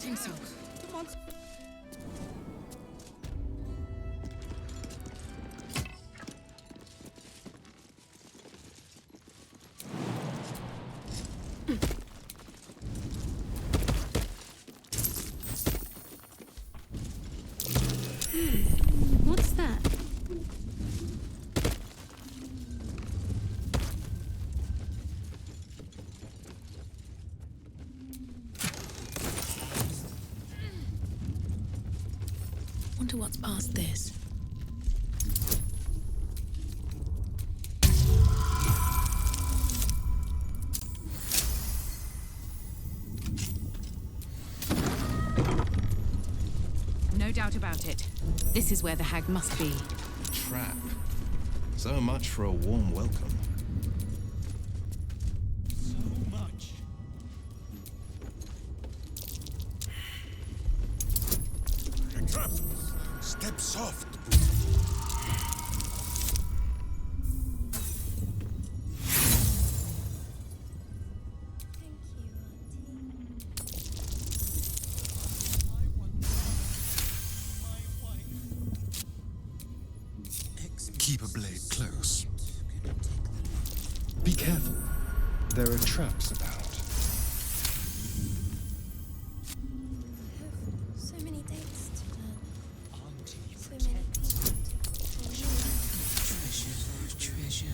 think so. Come on. What's that? Wonder what's past this. No doubt about it. This is where the hag must be. Trap. So much for a warm welcome. So much. A trap! Step soft! Keep a blade close. Be careful. There are traps about. So many dates to plan. Auntie, So many people to treasure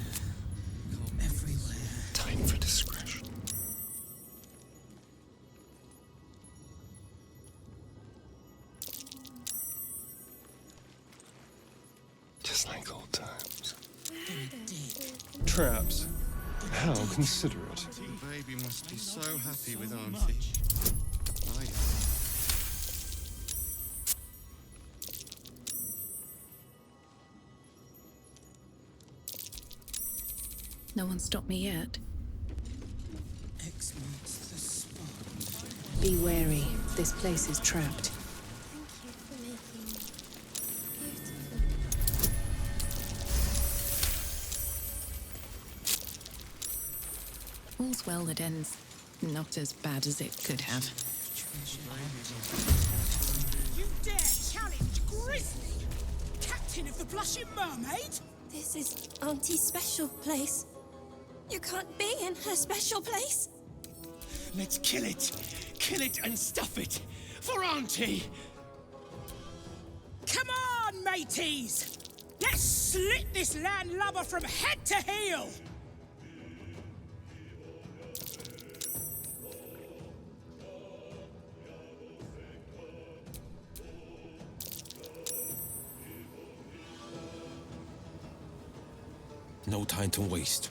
everywhere. Time for discretion. Just like old times. Traps. How considerate. The baby must be so happy with Auntie. I am. No one stopped me yet. X marks the spot. Be wary. This place is trapped. Thank you for making it beautiful. All's well that ends not as bad as it could have. You dare challenge Grizzly, captain of the Blushing Mermaid? This is Auntie's special place. You can't be in her special place. Let's kill it. Kill it and stuff it. For Auntie. Come on, mateys! Let's slit this landlubber from head to heel! No time to waste.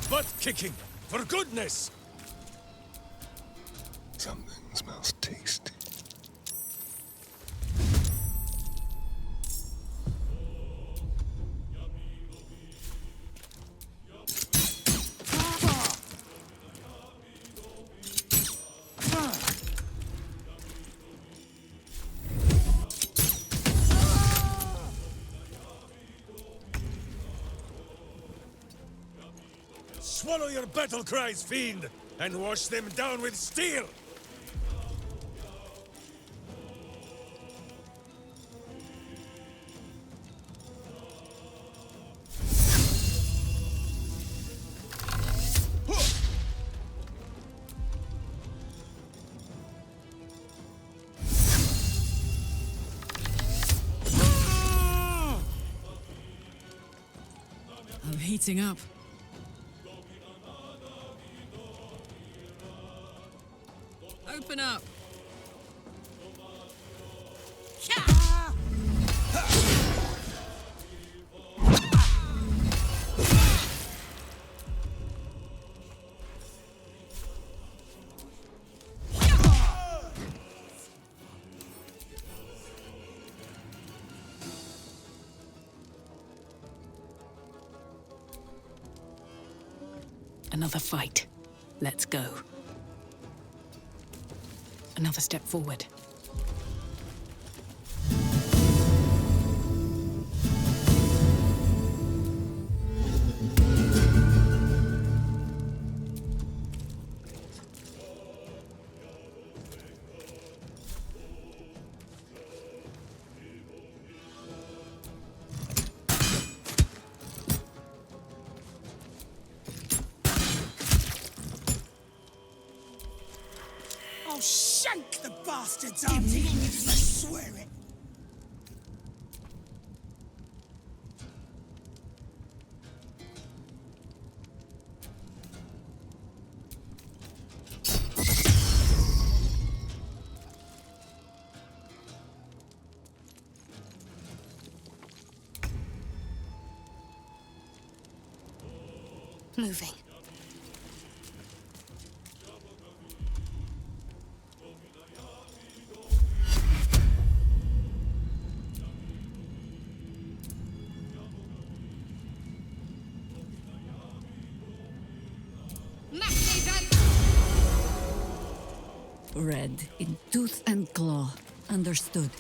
Butt kicking! For goodness! Something smells tasty. Swallow your battle cries, fiend, and wash them down with steel! I'm heating up. Open up. Another fight. Let's go. Another step forward. I'll shank the bastards, Auntie! I swear it! Moving. Red in tooth and claw. Understood.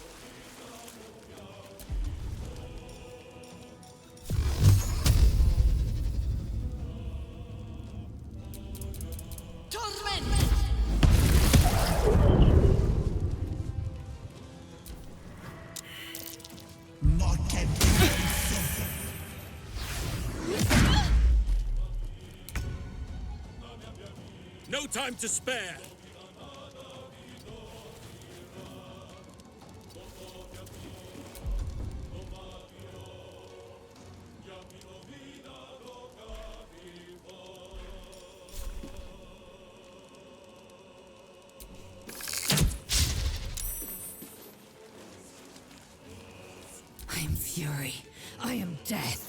No time to spare! I am fury. I am death.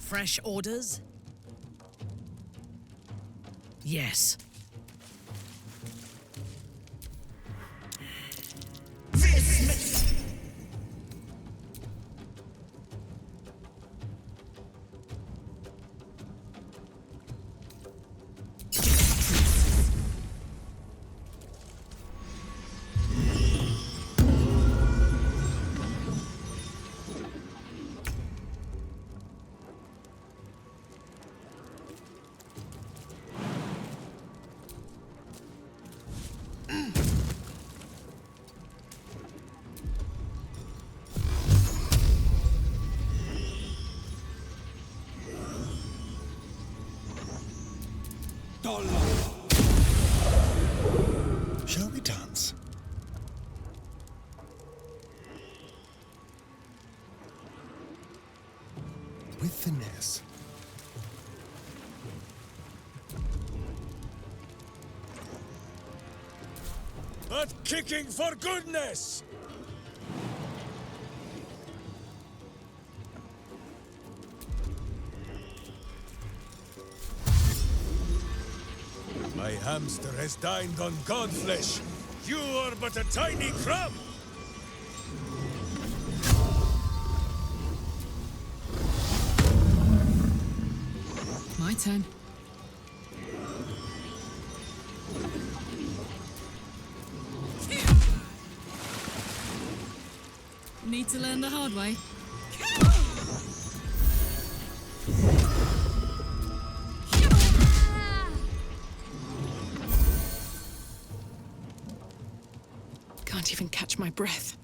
Fresh orders? Yes. Shall we dance? With finesse. But kicking for goodness! My hamster has dined on god flesh. You are but a tiny crumb! My turn. Need to learn the hard way. Can't even catch my breath.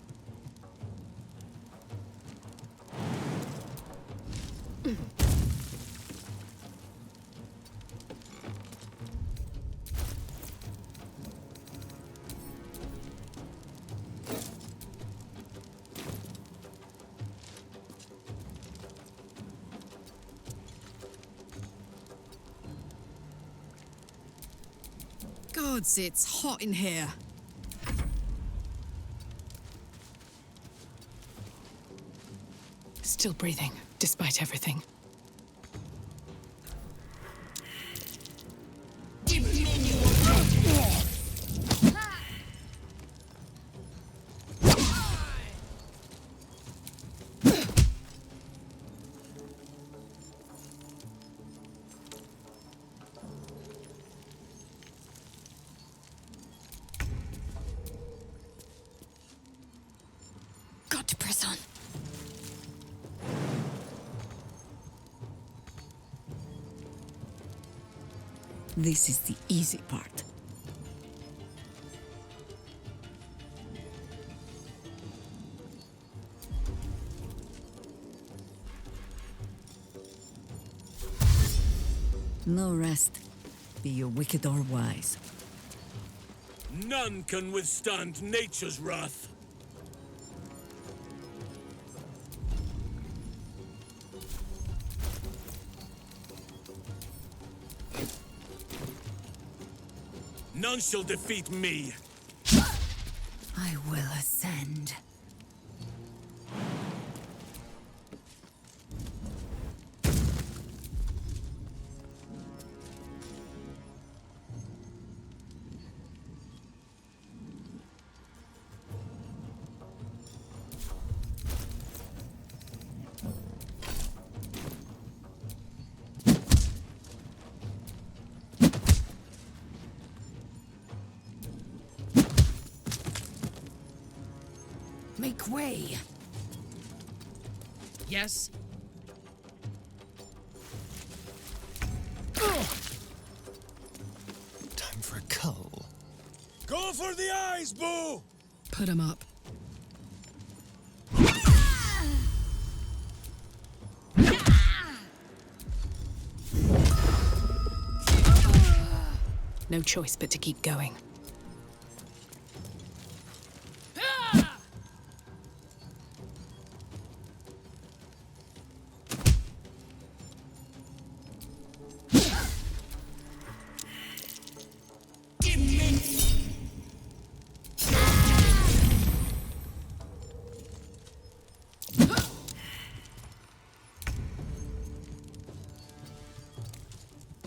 Gods, it's hot in here. Still breathing, despite everything. Got to press on. This is the easy part. No rest, be you wicked or wise. None can withstand nature's wrath. None shall defeat me. I will ascend. Make way! Yes? Time for a cull. Go for the eyes, Boo! Put him up. No choice but to keep going.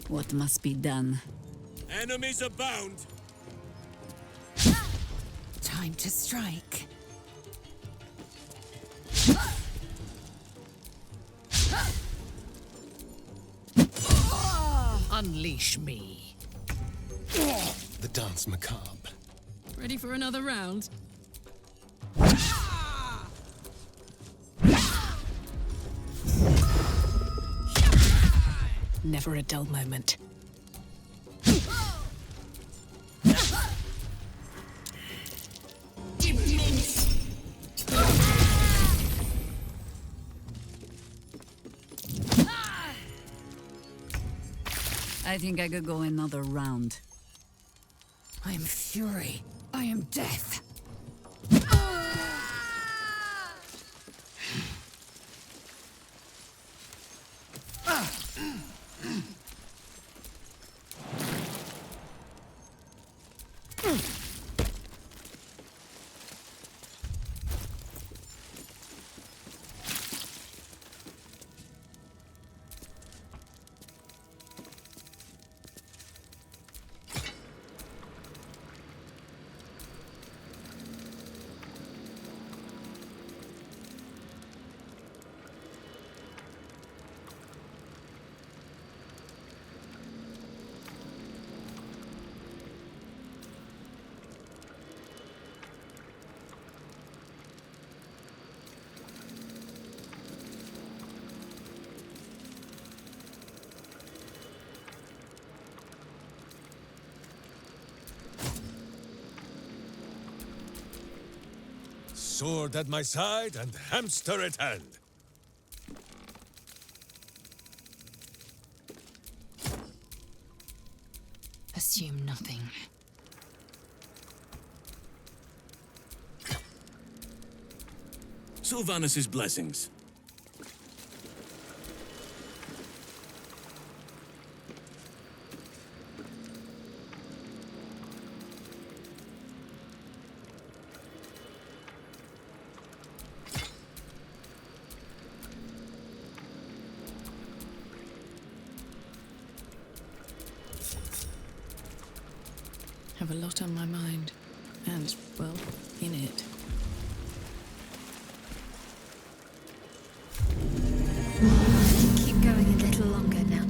What must be done? Enemies abound. Time to strike. Unleash me. The dance macabre. Ready for another round? Never a dull moment. I think I could go another round. I am fury. I am death. Sword at my side and hamster at hand. Assume nothing. Sylvanus' blessings. have a lot on my mind. And, well, in it. Keep going a little longer now.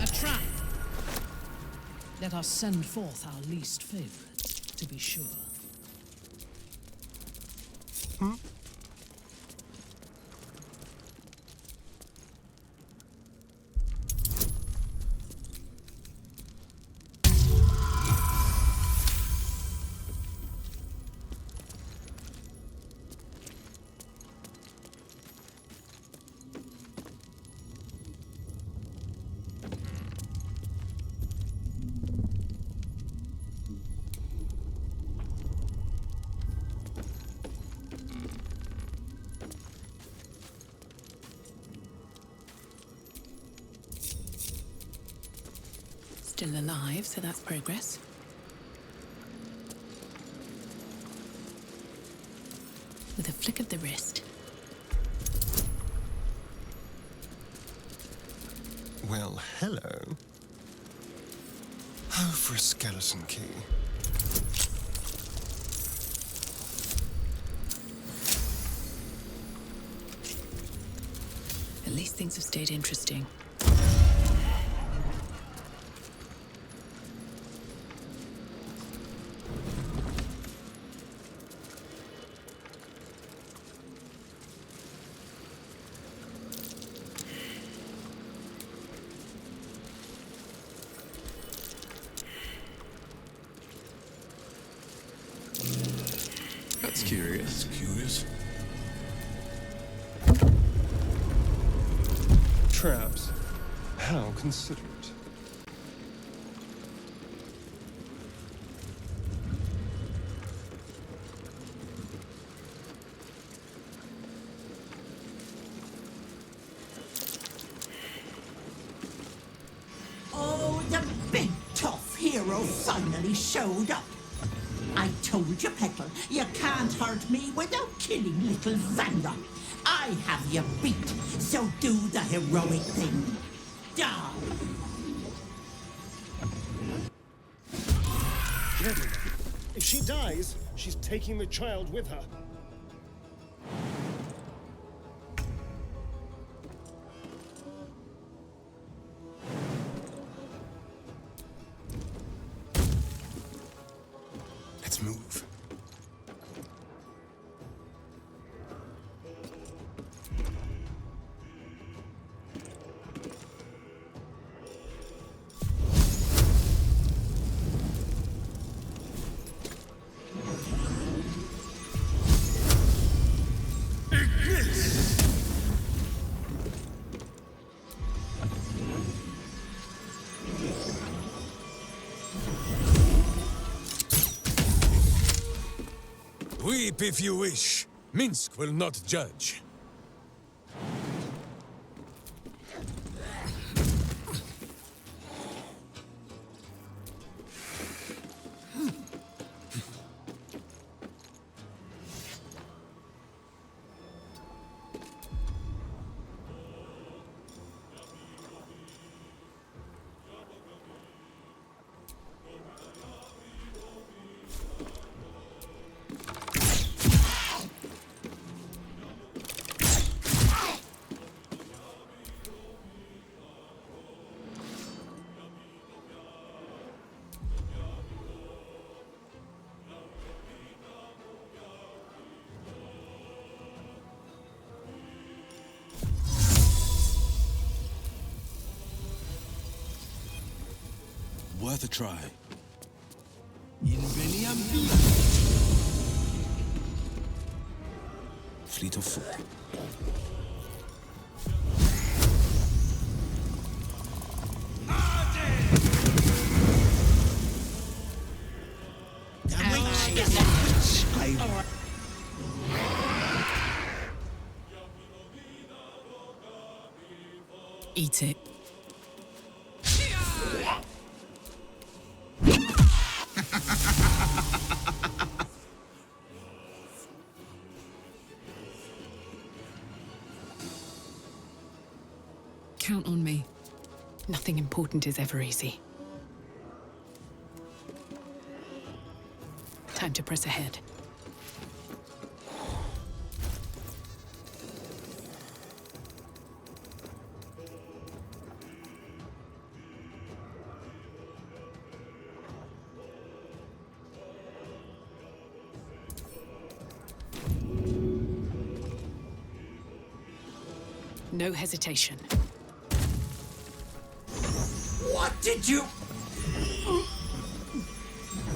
A trap. Let us send forth our least favorite, to be sure. Still alive, so that's progress. With a flick of the wrist. Well, hello. Oh, for a skeleton key. At least things have stayed interesting. That's curious. Curious? Traps. How considerate. Oh, the big tough hero finally showed up. I told you, Petal, you can't hurt me without killing little Vanda. I have you beat, so do the heroic thing. Die! Gentlemen, if she dies, she's taking the child with her. Let's move. Weep if you wish. Minsk will not judge. Worth a try. Fleet of foot. Eat it. Count on me. Nothing important is ever easy. Time to press ahead. No hesitation. What did you...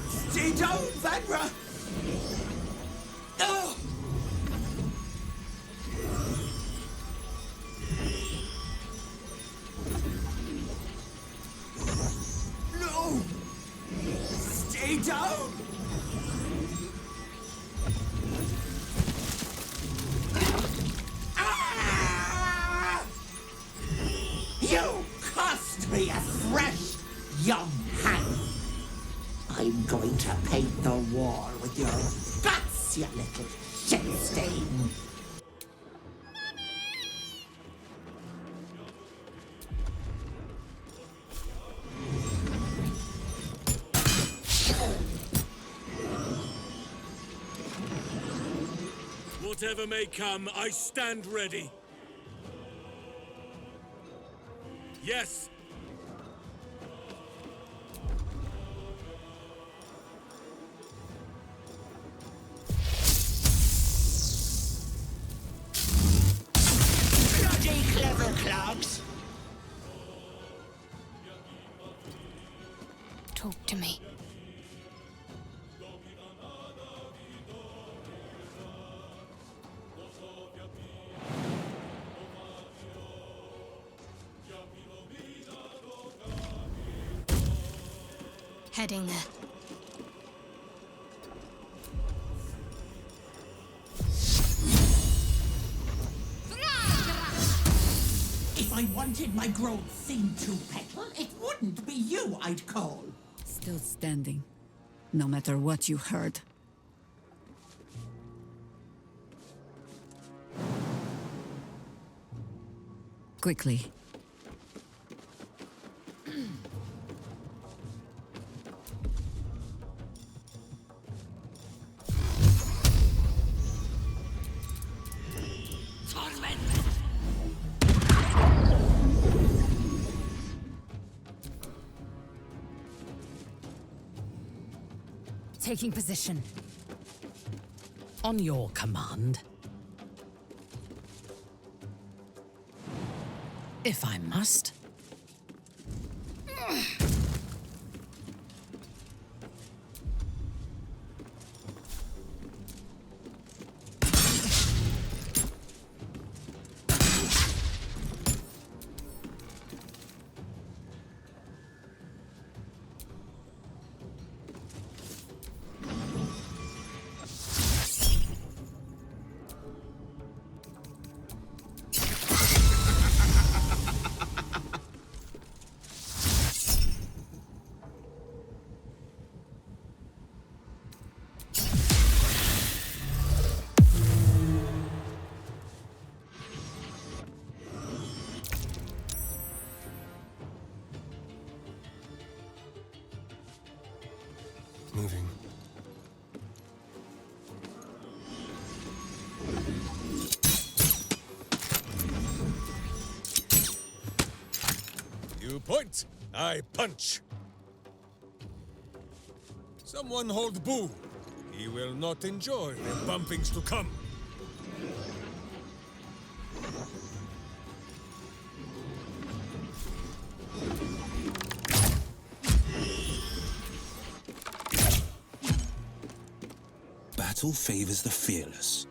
Stay down, Vanra! No! No! Stay down! Ah! You cost me a fresh young hand. I'm going to paint the wall with your guts, you little shit stain. Whatever may come, I stand ready. Yes. Bloody clever clogs. Talk to me. Heading there. If I wanted my growth thing to petal, it wouldn't be you I'd call. Still standing, no matter what you heard. Quickly. Taking position. On your command. If I must. Moving. You point, I punch. Someone hold Boo. He will not enjoy the bumpings to come. Battle favors the fearless.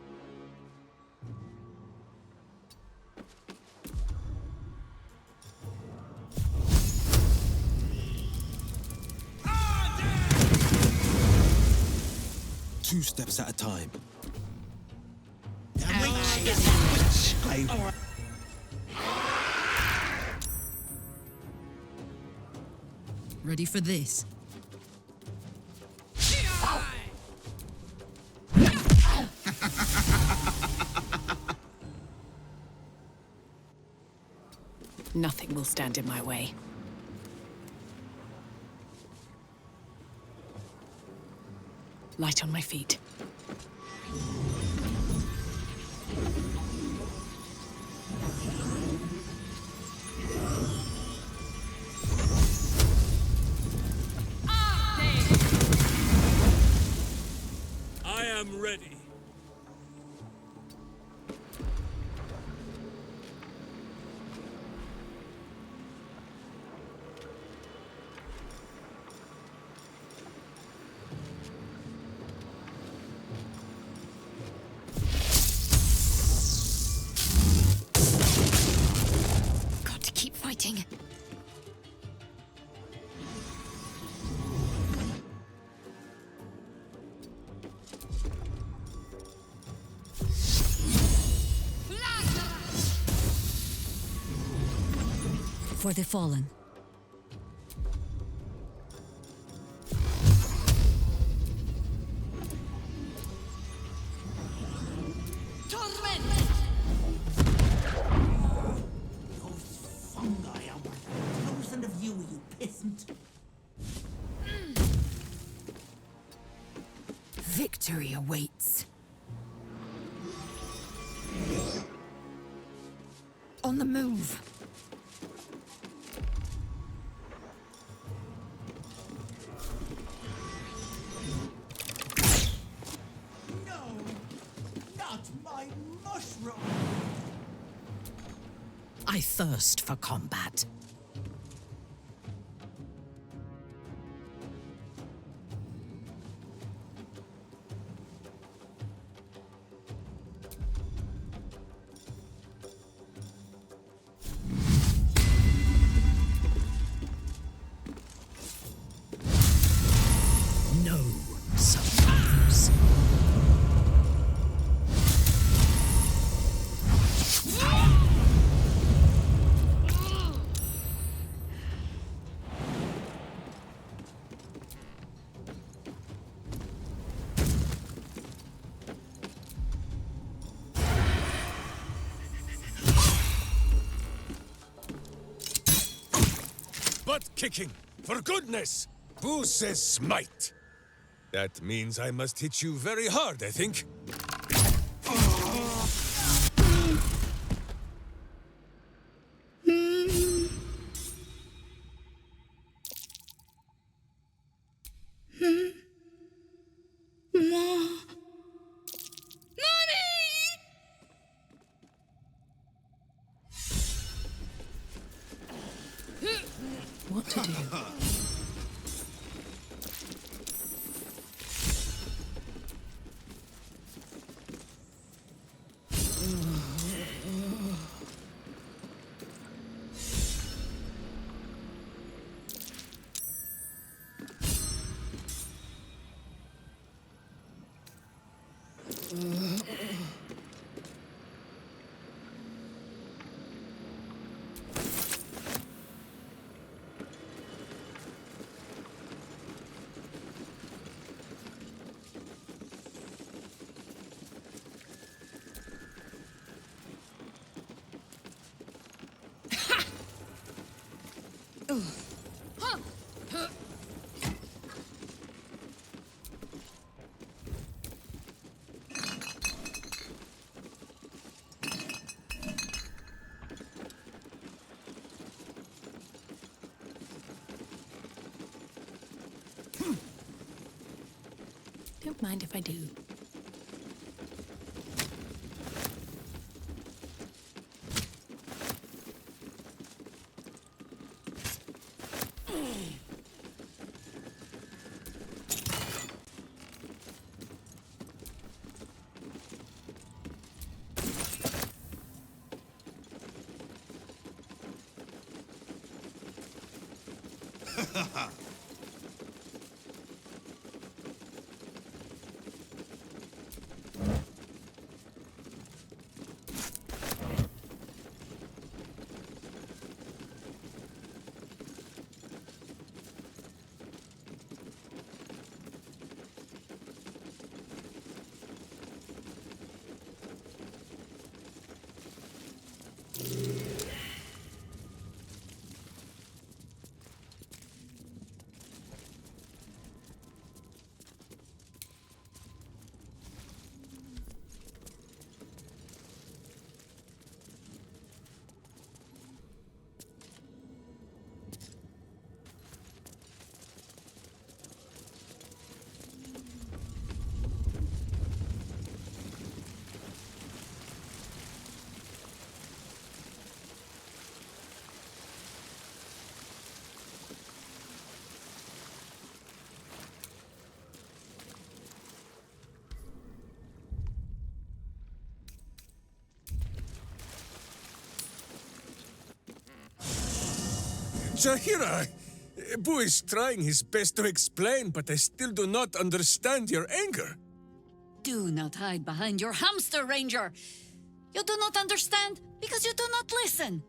Two steps at a time. Ready for this? Nothing will stand in my way. Light on my feet. I am ready. Got to keep fighting. For the fallen. Those fungi are worth 1,000 of you, you peasant. Victory awaits. On the move. No, not my mushroom. I thirst for combat. No survivors. Butt kicking! For goodness! Who says smite? That means I must hit you very hard, I think. What to do? Don't mind if I do. Jahira, Boo is trying his best to explain, but I still do not understand your anger. Do not hide behind your hamster, Ranger. You do not understand because you do not listen.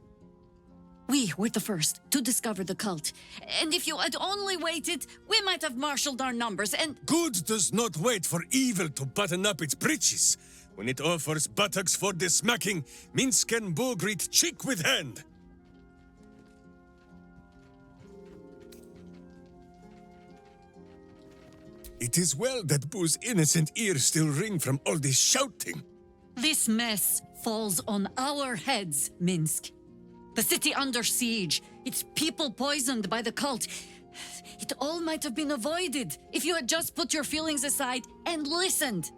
We were the first to discover the cult. And if you had only waited, we might have marshaled our numbers and... Good does not wait for evil to button up its breeches. When it offers buttocks for the smacking, Minsk and Boo greet cheek with hand. It is well that Boo's innocent ears still ring from all this shouting. This mess falls on our heads, Minsk. The city under siege, its people poisoned by the cult. It all might have been avoided if you had just put your feelings aside and listened.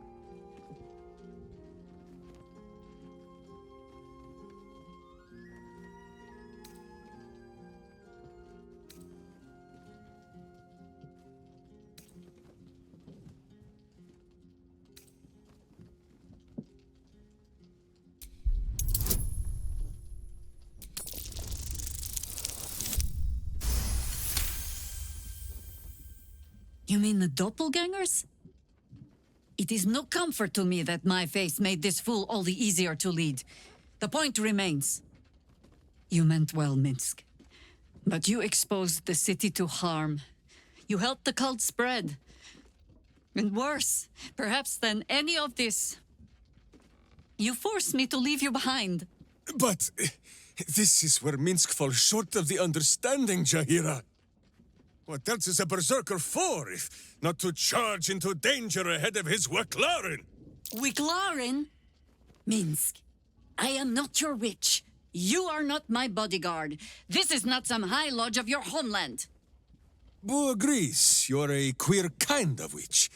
You mean the doppelgangers? It is no comfort to me that my face made this fool all the easier to lead. The point remains. You meant well, Minsk. But you exposed the city to harm. You helped the cult spread. And worse, perhaps than any of this, you forced me to leave you behind. But this is where Minsk falls short of the understanding, Jahira. What else is a berserker for, if not to charge into danger ahead of his Waklaren? Waklaren? Minsk, I am not your witch. You are not my bodyguard. This is not some high lodge of your homeland. Boo agrees you're a queer kind of witch.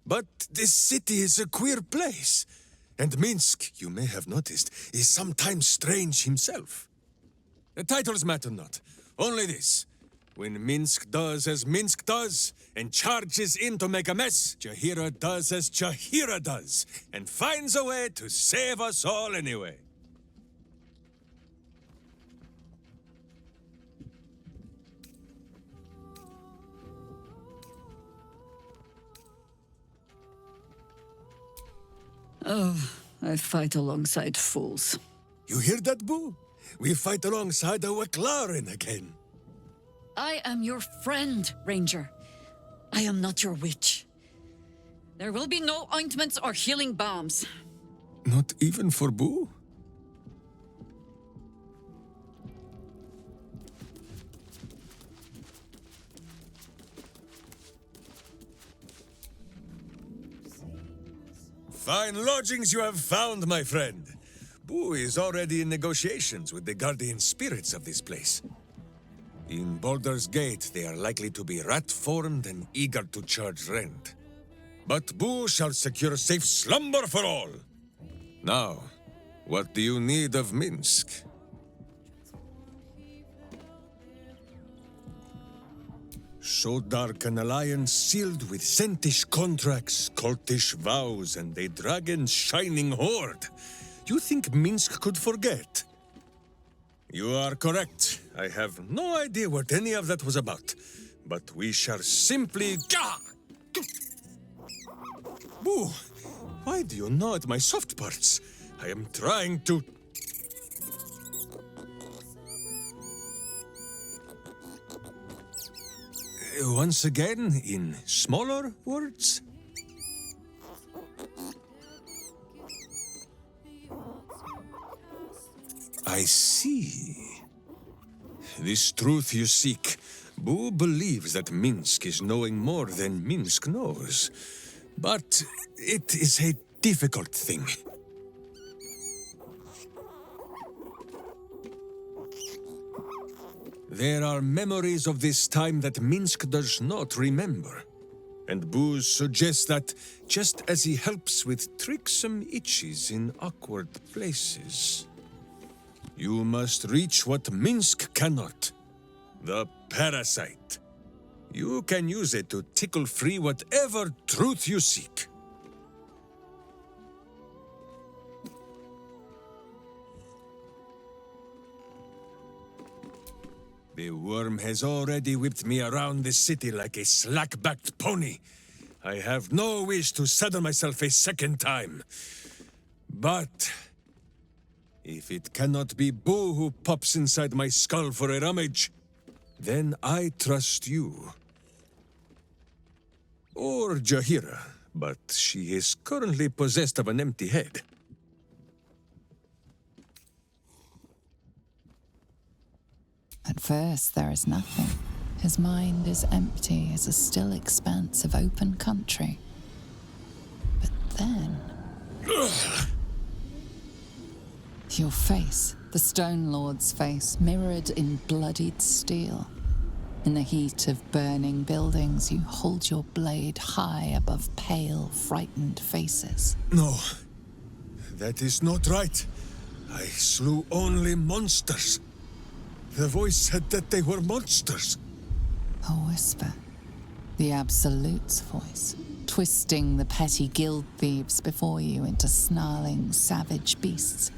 But this city is a queer place. And Minsk, you may have noticed, is sometimes strange himself. The titles matter not. Only this. When Minsk does as Minsk does, and charges in to make a mess, Jahira does as Jahira does, and finds a way to save us all anyway. Oh, I fight alongside fools. You hear that, Boo? We fight alongside a Waklaren again. I am your friend, Ranger. I am not your witch. There will be no ointments or healing balms. Not even for Boo? Fine lodgings you have found, my friend. Boo is already in negotiations with the guardian spirits of this place. In Baldur's Gate, they are likely to be rat-formed and eager to charge rent. But Boo shall secure safe slumber for all. Now, what do you need of Minsk? So dark an alliance sealed with Sentish contracts, cultish vows, and a dragon's shining hoard. You think Minsk could forget? You are correct. I have no idea what any of that was about. But we shall simply... Boo! Why do you gnaw at my soft parts? I am trying to... Once again, in smaller words? I see. This truth you seek. Boo believes that Minsk is knowing more than Minsk knows. But it is a difficult thing. There are memories of this time that Minsk does not remember. And Boo suggests that, just as he helps with tricksome itches in awkward places, you must reach what Minsk cannot. The parasite. You can use it to tickle free whatever truth you seek. The worm has already whipped me around the city like a slack-backed pony. I have no wish to saddle myself a second time. But if it cannot be Boo who pops inside my skull for a rummage, then I trust you. Or Jahira, but she is currently possessed of an empty head. At first, there is nothing. His mind is empty as a still expanse of open country. But then... Your face, the Stone Lord's face, mirrored in bloodied steel. In the heat of burning buildings, you hold your blade high above pale, frightened faces. No, that is not right. I slew only monsters. The voice said that they were monsters. A whisper. The Absolute's voice, twisting the petty guild thieves before you into snarling, savage beasts,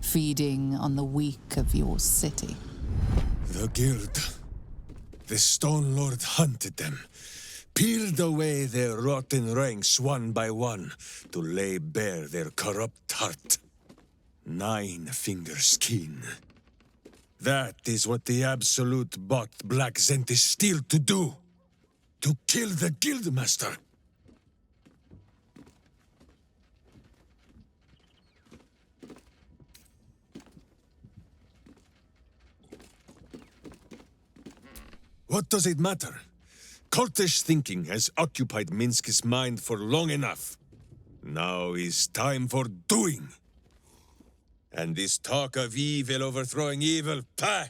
feeding on the weak of your city. The guild. The Stone Lord hunted them, peeled away their rotten ranks one by one to lay bare their corrupt heart. 9 fingers keen. That is what the Absolute bought Black Zentis Steel to do. To kill the Guildmaster. What does it matter? Cultish thinking has occupied Minsk's mind for long enough. Now is time for doing. And this talk of evil overthrowing evil, pah!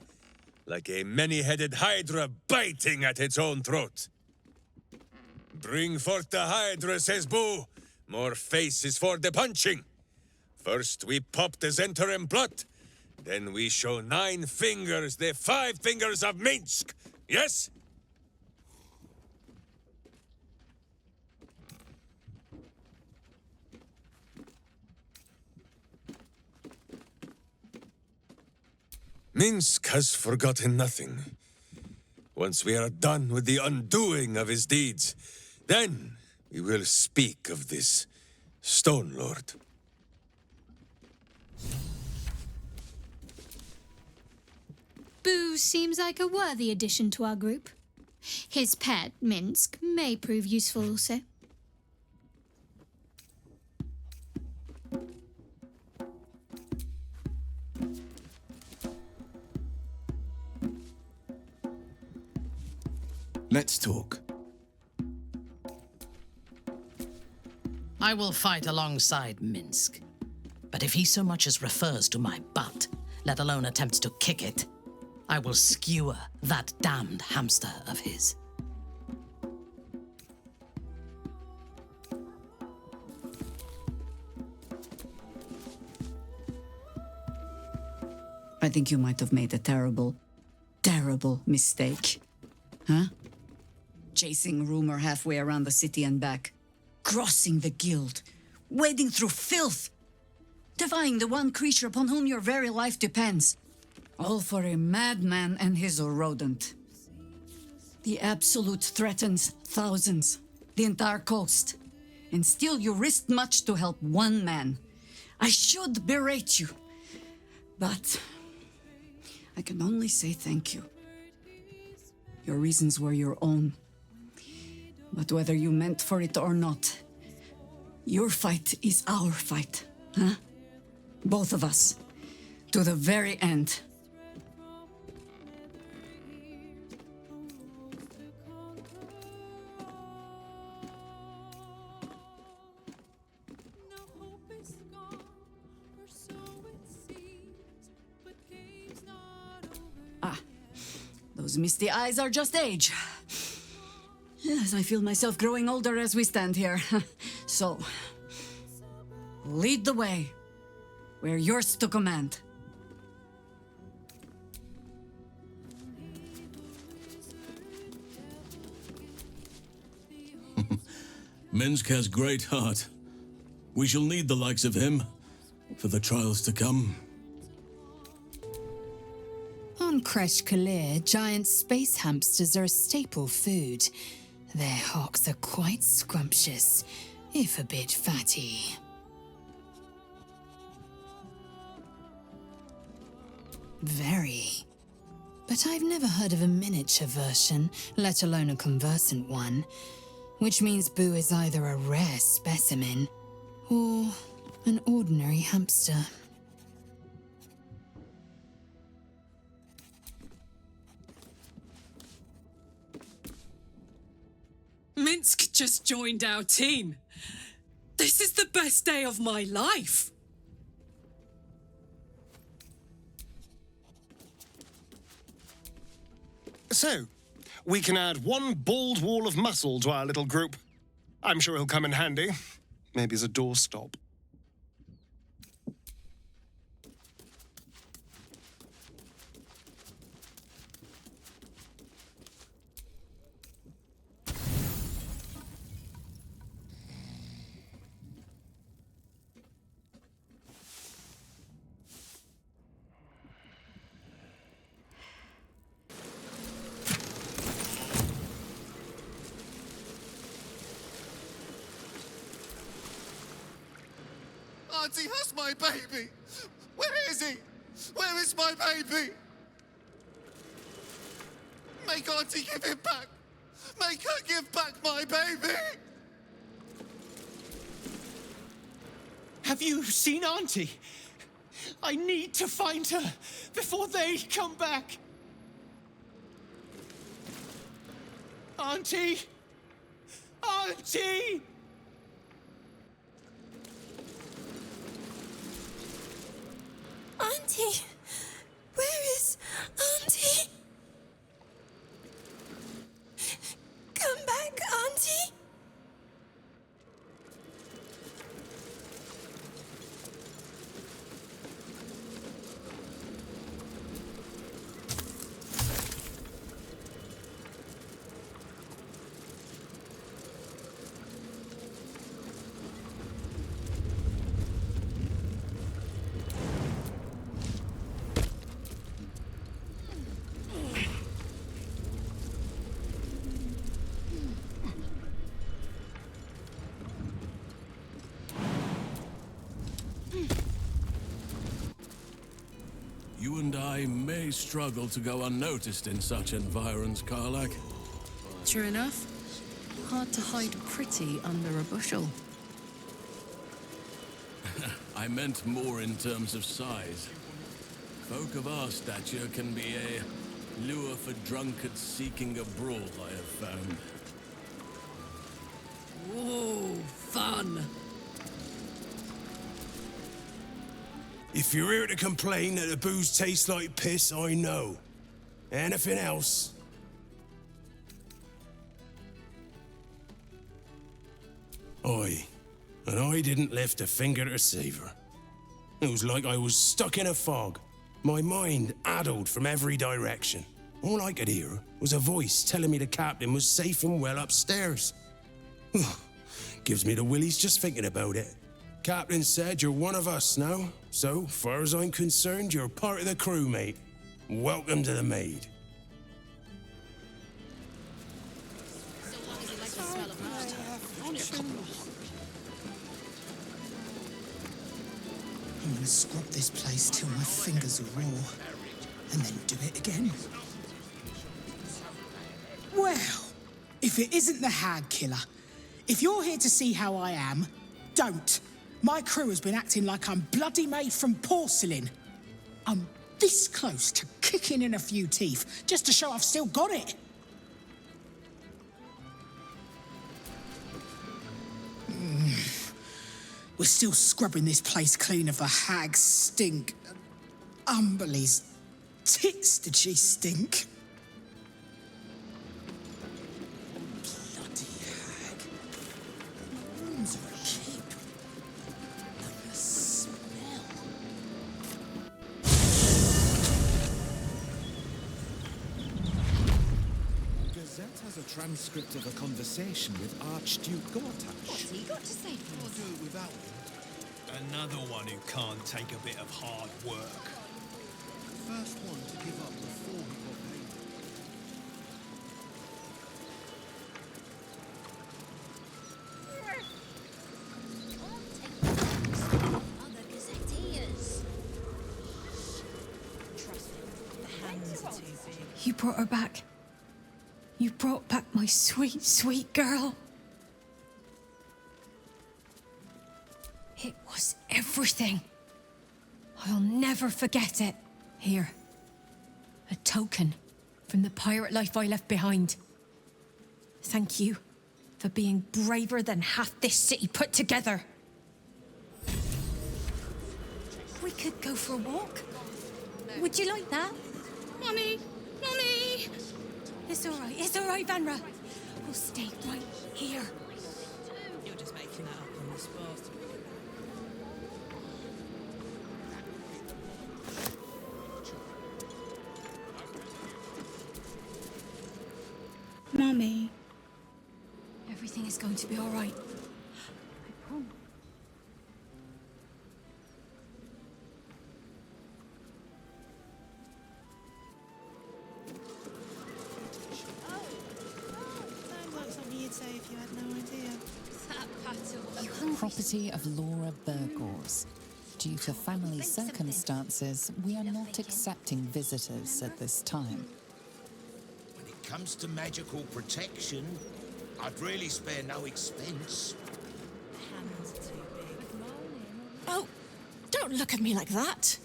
Like a many-headed hydra biting at its own throat. Bring forth the hydra, says Boo. More faces for the punching. First we pop the Zentrum plot, then we show 9 fingers, the 5 fingers of Minsk. Yes? Minsk has forgotten nothing. Once we are done with the undoing of his deeds, then we will speak of this Stone Lord. Boo seems like a worthy addition to our group. His pet, Minsk, may prove useful also. Let's talk. I will fight alongside Minsk. But if he so much as refers to my butt, let alone attempts to kick it, I will skewer that damned hamster of his. I think you might have made a terrible, terrible mistake. Huh? Chasing rumor halfway around the city and back. Crossing the guild. Wading through filth. Defying the one creature upon whom your very life depends. All for a madman and his rodent. The Absolute threatens thousands, the entire coast. And still you risked much to help one man. I should berate you. But I can only say thank you. Your reasons were your own. But whether you meant for it or not, your fight is our fight, huh? Both of us. To the very end. Those misty eyes are just age. Yes, I feel myself growing older as we stand here. So, lead the way. We're yours to command. Minsk has great heart. We shall need the likes of him for the trials to come. On Kresh Kalir, giant space hamsters are a staple food. Their hocks are quite scrumptious, if a bit fatty. Very. But I've never heard of a miniature version, let alone a conversant one. Which means Boo is either a rare specimen, or an ordinary hamster. Minsk just joined our team. This is the best day of my life. So, we can add one bald wall of muscle to our little group. I'm sure he'll come in handy. Maybe as a doorstop. Auntie has my baby! Where is he? Where is my baby? Make Auntie give him back! Make her give back my baby! Have you seen Auntie? I need to find her before they come back. Auntie! Auntie! Auntie! Where is Auntie? Come back, Auntie! You and I may struggle to go unnoticed in such environs, Karlak. True enough. Hard to hide pretty under a bushel. I meant more in terms of size. Folk of our stature can be a lure for drunkards seeking a brawl, I have found. Whoa, fun! If you're here to complain that the booze tastes like piss, I know. Anything else? Aye. And I didn't lift a finger to save her. It was like I was stuck in a fog, my mind addled from every direction. All I could hear was a voice telling me the captain was safe and well upstairs. Gives me the willies just thinking about it. Captain said you're one of us now, so far as I'm concerned, you're part of the crew, mate. Welcome to the Maid. I'm gonna scrub this place till my fingers are raw, and then do it again. Well, if it isn't the Hag Killer, if you're here to see how I am, don't. My crew has been acting like I'm bloody made from porcelain. I'm this close to kicking in a few teeth, just to show I've still got it. We're still scrubbing this place clean of the hag's stink. Umberly's tits did she stink? Bloody hag. The rooms are a keep. And the smell. Gazette has a transcript of a conversation with Archduke Gortash. What's he got to say for us? I'll do it without him. Another one who can't take a bit of hard work. First one to give up the 4 brought her back. You brought back my sweet, sweet girl. It was everything. I'll never forget it. Here. A token from the pirate life I left behind. Thank you for being braver than half this city put together. We could go for a walk. Would you like that? Mummy! Mummy! It's all right, Vanra. We'll stay right here. You're just making that up on the spot. Mummy. Everything is going to be all right. I promise. Property of Laura Burgors. Due to family circumstances, we are not accepting visitors at this time. When it comes to magical protection, I'd really spare no expense. Oh, don't look at me like that.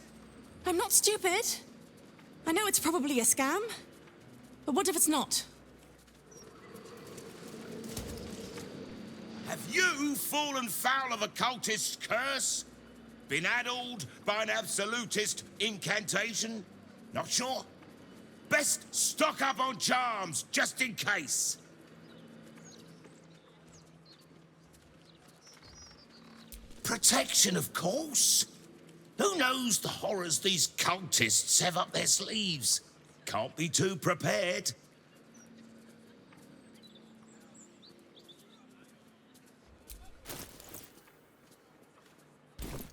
I'm not stupid. I know it's probably a scam, but what if it's not? Have you fallen foul of a cultist's curse? Been addled by an absolutist incantation? Not sure? Best stock up on charms, just in case. Protection, of course. Who knows the horrors these cultists have up their sleeves? Can't be too prepared.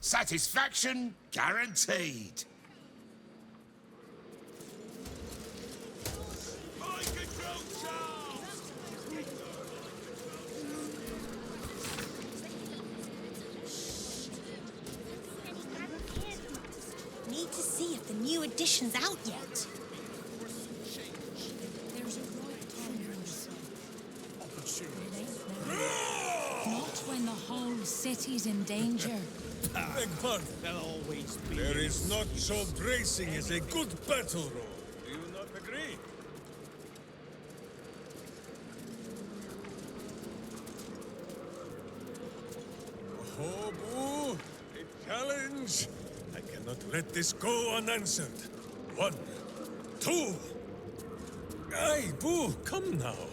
Satisfaction guaranteed. Need to see if the new edition's out yet. Not when the whole city's in danger. Beg pardon. There is not so bracing as a good battle roll. Do you not agree? Oh, Boo! A challenge! I cannot let this go unanswered. 1, 2. Aye, Boo, come now.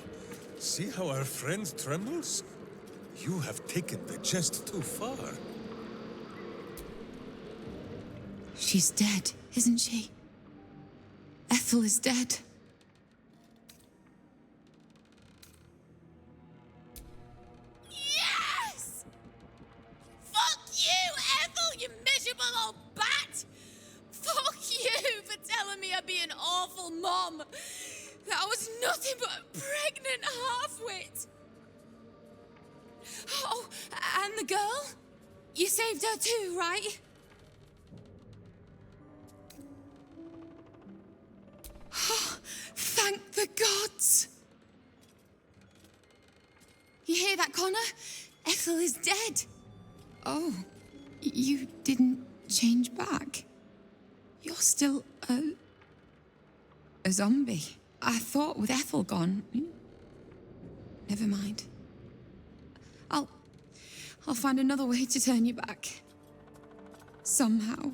See how our friend trembles? You have taken the jest too far. She's dead, isn't she? Ethel is dead. Yes! Fuck you, Ethel, you miserable old bat! Fuck you for telling me I'd be an awful mom. That I was nothing but a pregnant half-wit. Oh, and the girl? You saved her too, right? Oh, thank the gods! You hear that, Connor? Ethel is dead. Oh, you didn't change back? You're still a zombie. I thought with Ethel gone... Never mind. I'll find another way to turn you back. Somehow.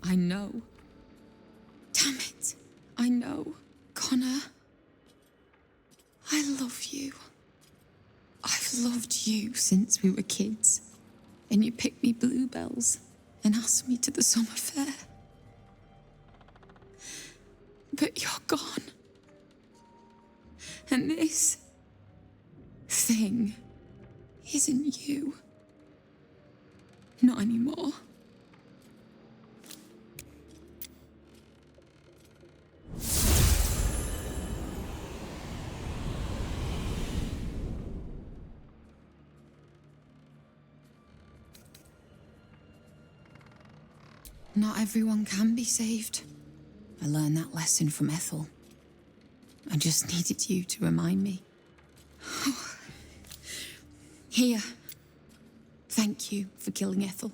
I know. Damn it. I know. Connor. I love you. I've loved you since we were kids. And you picked me bluebells and asked me to the summer fair. But you're gone. And this thing isn't you. Not anymore. Not everyone can be saved. I learned that lesson from Ethel. I just needed you to remind me. Here. Thank you for killing Ethel.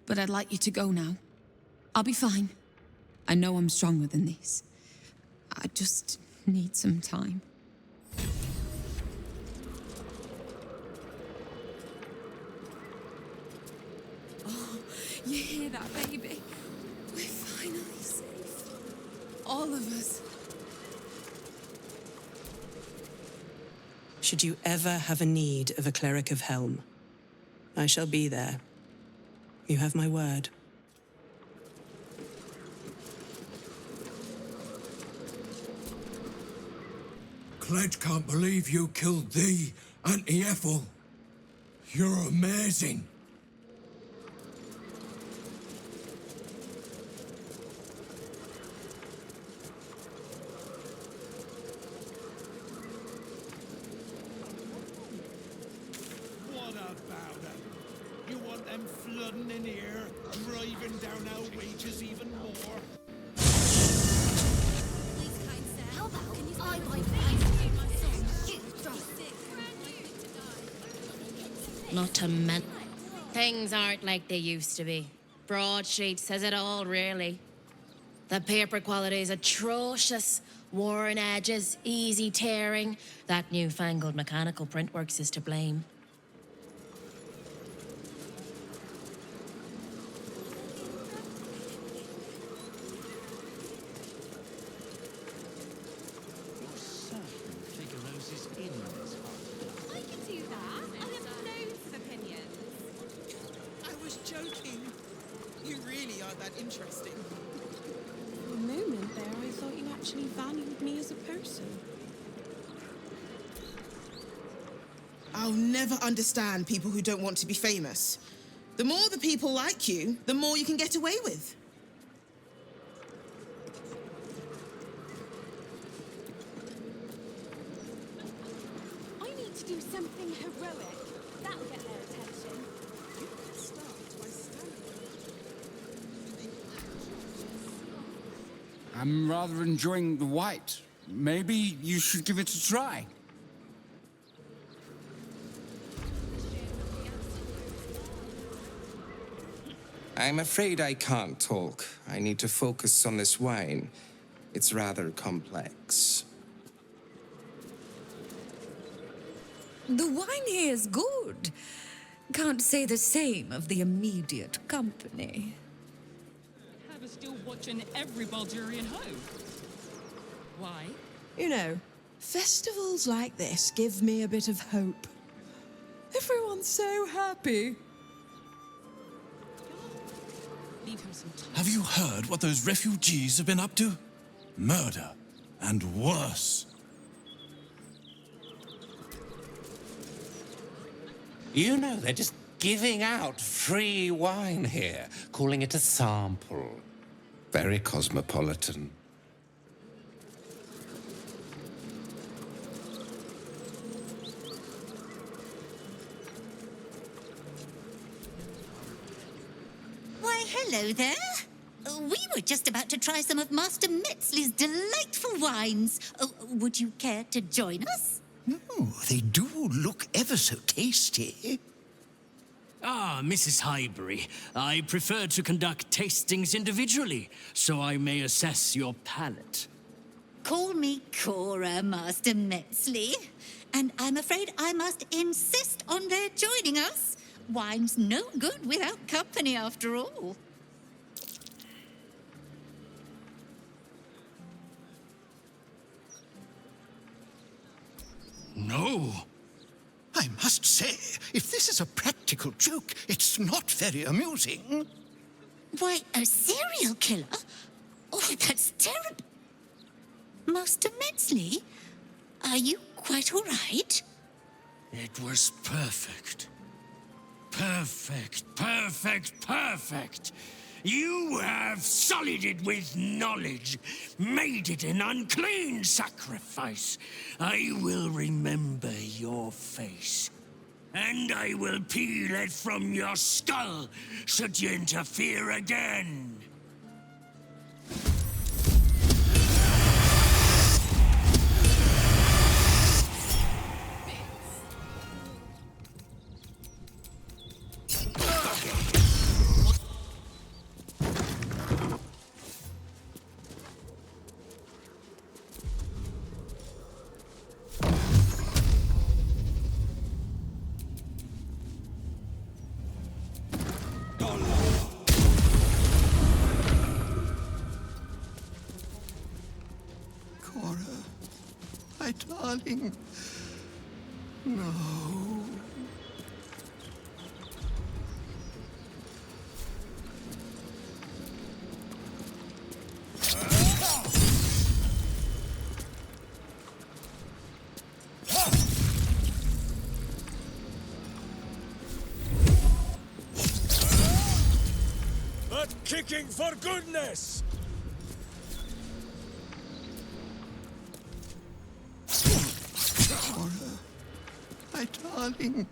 But I'd like you to go now. I'll be fine. I know I'm stronger than this. I just need some time. Oh, you hear that, baby? We're finally safe. All of us. Should you ever have a need of a cleric of Helm, I shall be there. You have my word. Cledge can't believe you killed thee, Auntie Ethel. You're amazing. What about them? You want them flooding in here, driving down our wages even more? Not to mention, things aren't like they used to be. Broadsheet says it all, really. The paper quality is atrocious. Worn edges, easy tearing. That newfangled mechanical printworks is to blame. I can do that. I have loads of opinions. I was joking. You really are that interesting. For a moment there, I thought you actually valued me as a person. I'll never understand people who don't want to be famous. The more the people like you, the more you can get away with. I need to do something heroic. That'll get their attention. I'm rather enjoying the white. Maybe you should give it a try. I'm afraid I can't talk. I need to focus on this wine. It's rather complex. The wine here is good. Can't say the same of the immediate company. Have us still watching every Baldurian home. Why? You know, festivals like this give me a bit of hope. Everyone's so happy. Leave him some time. Have you heard what those refugees have been up to? Murder, and worse. You know, they're just giving out free wine here, calling it a sample. Very cosmopolitan. Why, hello there. We were just about to try some of Master Metzley's delightful wines. Would you care to join us? Oh, they do look ever so tasty. Ah, Mrs. Highbury, I prefer to conduct tastings individually, so I may assess your palate. Call me Cora, Master Metzley. And I'm afraid I must insist on their joining us. Wine's no good without company, after all. No. I must say, if this is a practical joke, it's not very amusing. Why, a serial killer? Oh, that's terrible. Master Metzley, are you quite all right? It was perfect. Perfect, perfect, perfect. You have sullied it with knowledge, made it an unclean sacrifice. I will remember your face. and I will peel it from your skull should you interfere again. My darling. No. But kicking for goodness! My darling.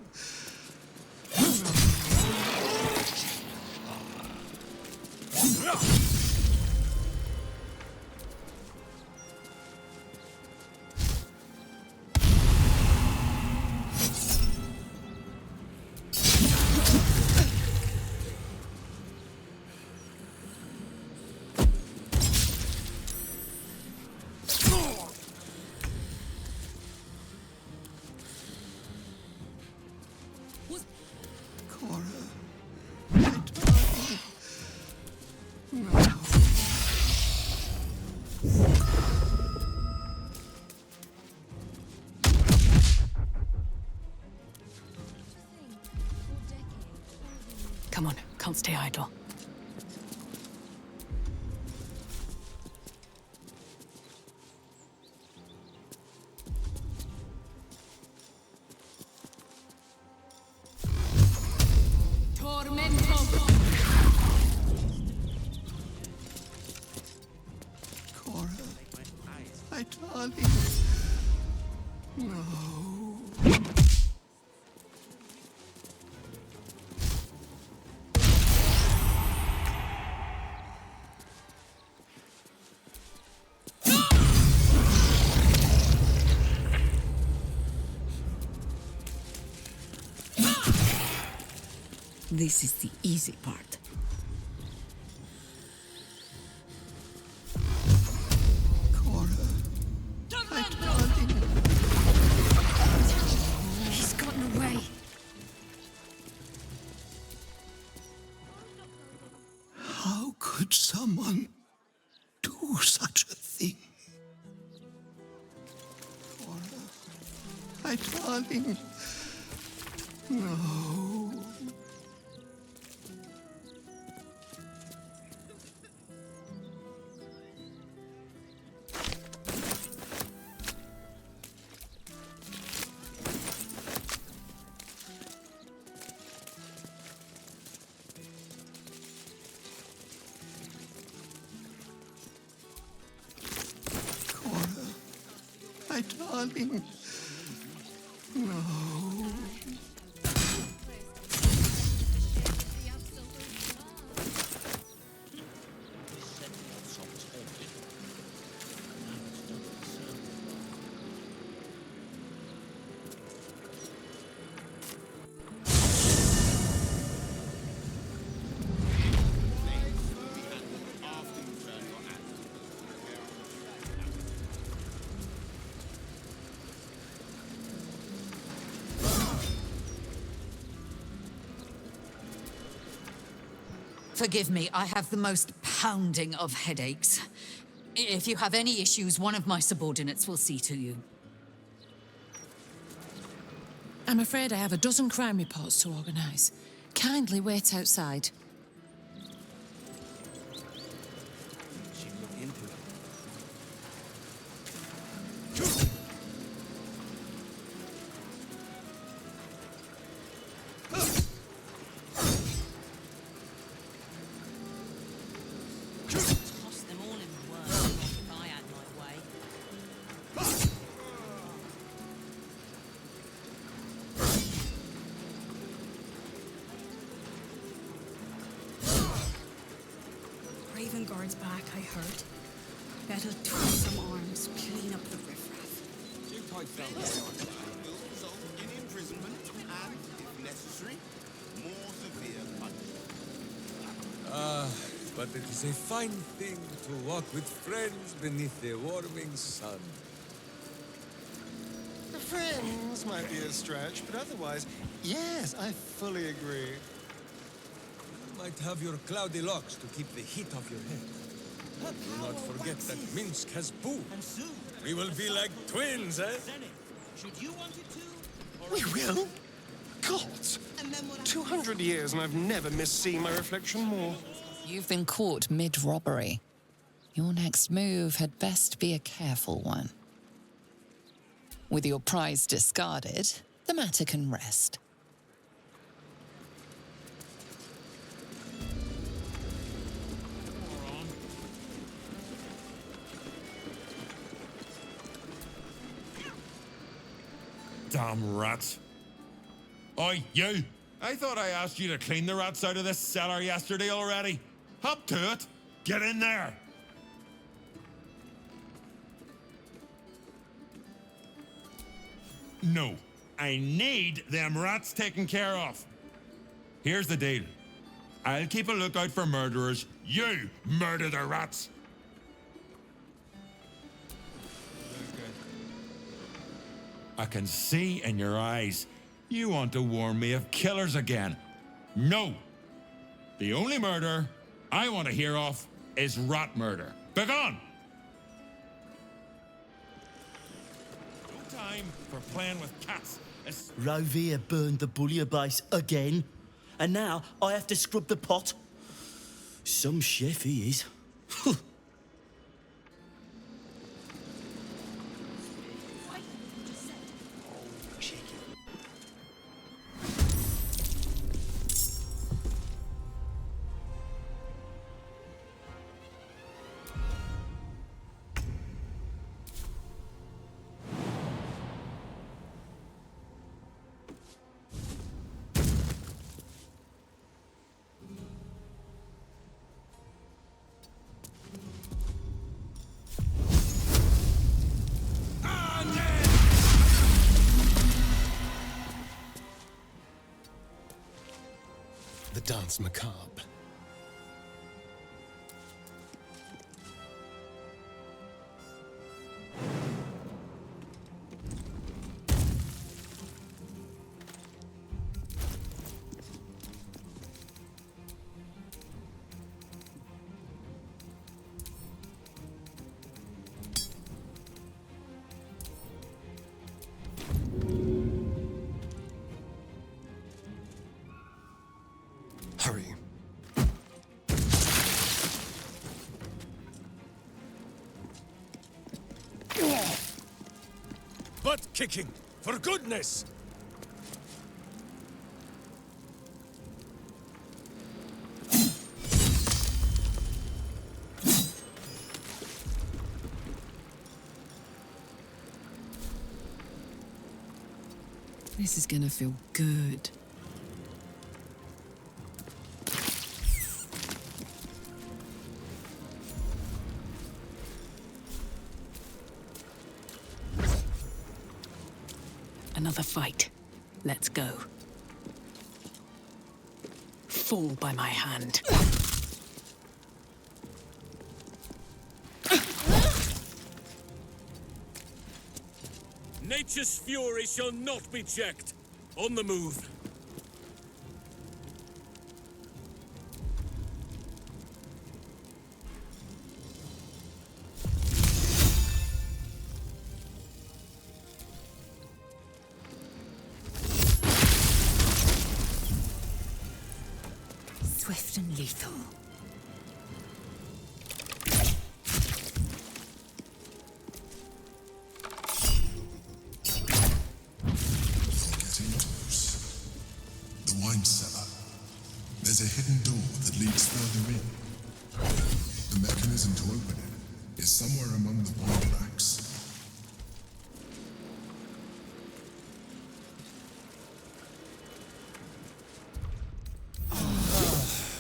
Come on, can't stay idle. Cora, my darling. No. This is the easy part. Cora, my darling. He's gotten away. How could someone do such a thing? Cora, my darling. No. My darling. No. Forgive me, I have the most pounding of headaches. If you have any issues, one of my subordinates will see to you. I'm afraid I have a dozen crime reports to organise. Kindly wait outside. Raven Guard's back, I heard. Better twist some arms, clean up the riffraff. Will result in imprisonment and, if necessary, more severe punishment. But it is a fine thing to walk with friends beneath a warming sun. The friends might be a stretch, but otherwise, yes, I fully agree. You might have your cloudy locks to keep the heat off your head. Do not forget that Minsk has poo. We will be like twins, eh? Should you want it to? We will? God! 200 years and I've never missed seeing my reflection more. You've been caught mid-robbery. Your next move had best be a careful one. With your prize discarded, the matter can rest. Damn rats. Oi, you! I thought I asked you to clean the rats out of this cellar yesterday already. Hop to it. Get in there. No, I need them rats taken care of. Here's the deal. I'll keep a lookout for murderers. You murder the rats. I can see in your eyes. You want to warn me of killers again. No. The only murder I want to hear of is rat murder. Begone! No time for playing with cats. Rovia burned the bullier base again. And now I have to scrub the pot. Some chef he is. The dance macabre. Hurry. Butt kicking, for goodness! This is gonna feel good. Another fight. Let's go. Fall by my hand. Nature's fury shall not be checked. On the move. Swift and lethal. Getting close. The wine cellar. There's a hidden door that leads further in. The mechanism to open it is somewhere among the wine racks.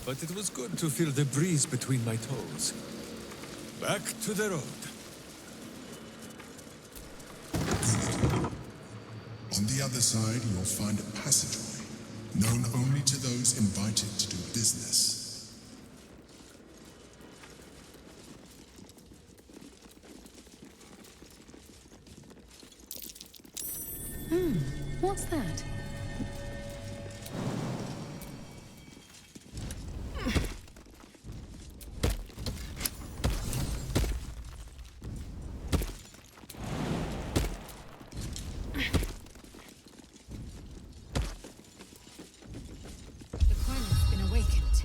but it was good to feel the breeze between my toes. Back to the road. On the other side, you'll find a passageway, known only to those invited to do business. What's that? The pilot's been awakened.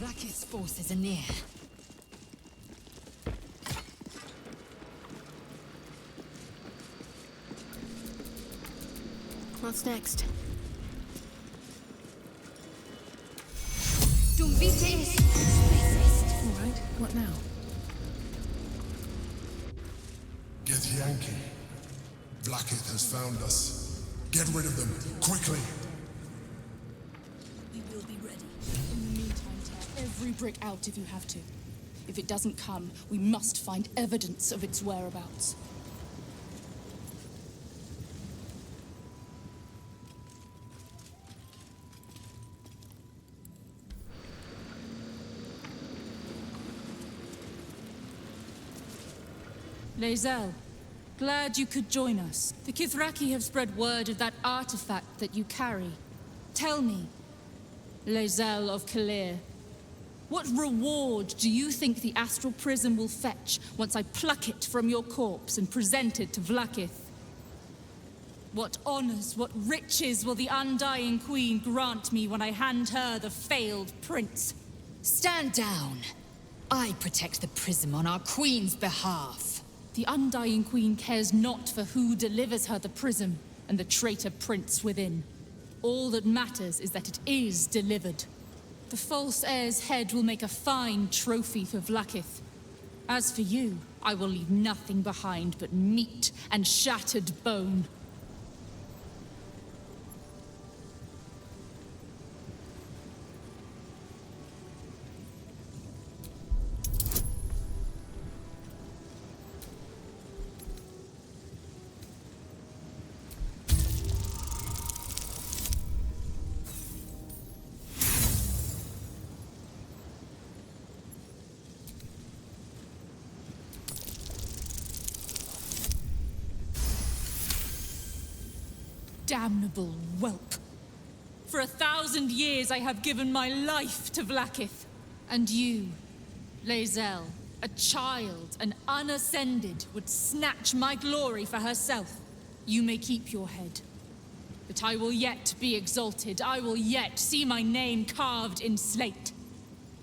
Vlaakith's forces are near. What's next? All right, what now? Get Yankee. Blackith has found us. Get rid of them, quickly! We will be ready. In the meantime, tear every brick out if you have to. If it doesn't come, we must find evidence of its whereabouts. Lae'zel, glad you could join us. The Kithraki have spread word of that artifact that you carry. Tell me, Lae'zel of Kalir, what reward do you think the astral prism will fetch once I pluck it from your corpse and present it to Vlaakith? What honors, what riches will the Undying Queen grant me when I hand her the failed prince? Stand down. I protect the prism on our queen's behalf. The Undying Queen cares not for who delivers her the prism and the traitor prince within. All that matters is that it is delivered. The false heir's head will make a fine trophy for Vlaakith. As for you, I will leave nothing behind but meat and shattered bone. Damnable whelp. For 1,000 years I have given my life to Vlaakith. And you, Lae'zel, a child, an unascended, would snatch my glory for herself. You may keep your head. But I will yet be exalted. I will yet see my name carved in slate.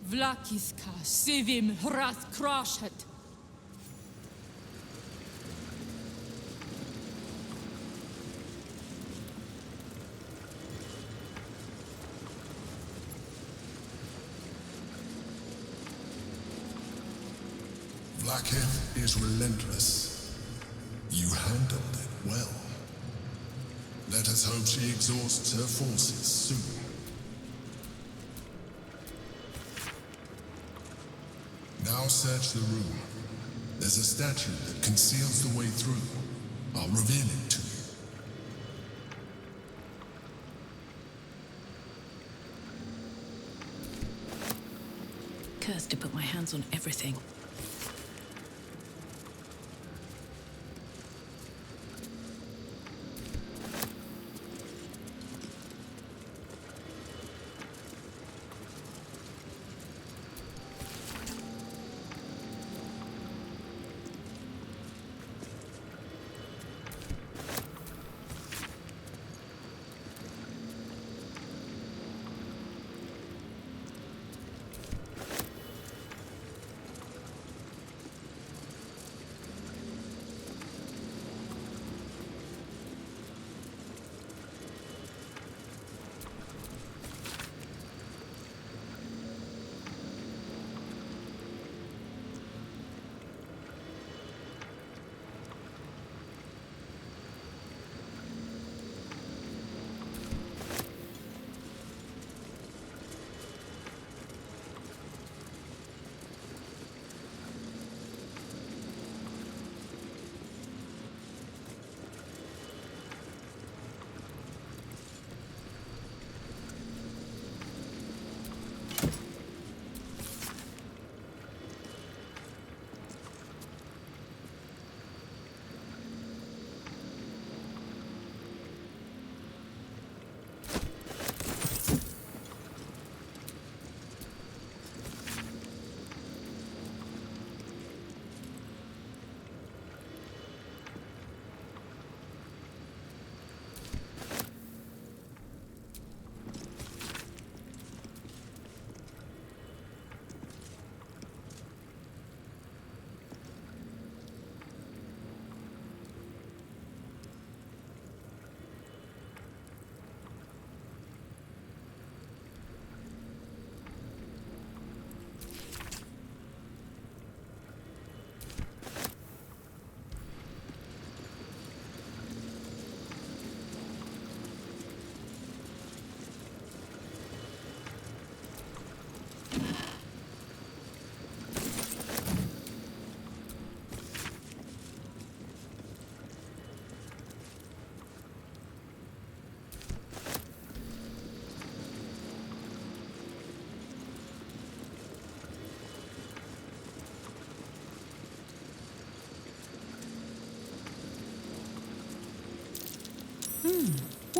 Vlaakithka sivim hrath krashet. Blackheath is relentless. You handled it well. Let us hope she exhausts her forces soon. Now search the room. There's a statue that conceals the way through. I'll reveal it to you. Cursed to put my hands on everything.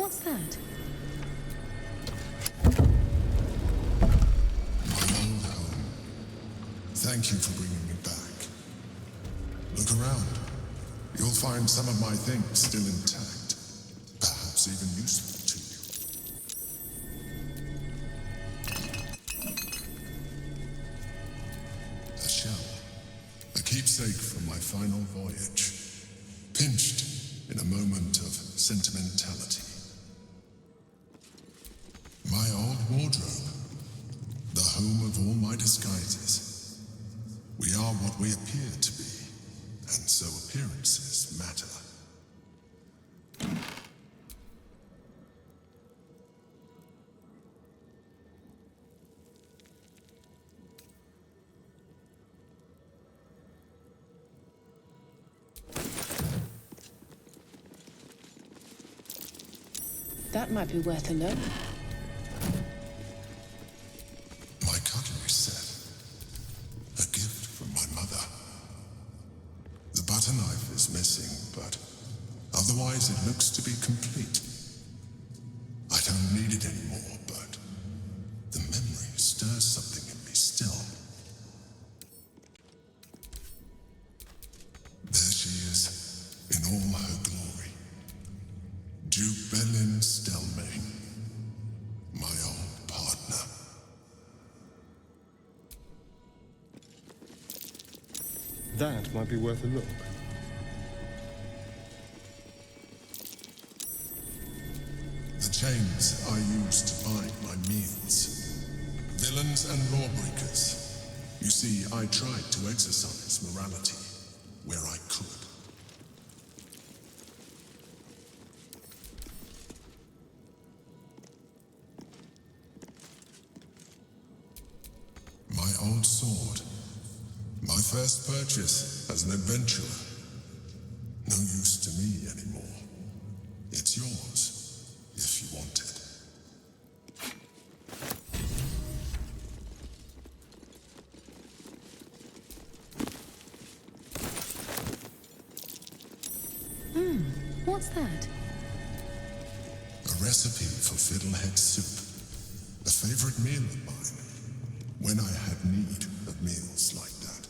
What's that? My old home. Thank you for bringing me back. Look around. You'll find some of my things still intact. Perhaps even useful to you. A shell. A keepsake from my final voyage. Pinched in a moment of sentimentality. My old wardrobe. The home of all my disguises. We are what we appear to be, and so appearances matter. That might be worth a look. My cutlery set. A gift from my mother. The butter knife is missing, but otherwise it looks to be complete. I don't need it anymore, but the memory stirs something in me still. There she is, in all her glory. Duke Belin Stelmane, my old partner. That might be worth a look. The chains I use to bind my meals. Villains and lawbreakers. You see, I tried to exercise morality where I could. My old sword. My first purchase as an adventurer. No use to me anymore. It's yours, if you want it. What's that? A recipe for fiddlehead soup. A favorite meal of mine. When I had need of meals like that.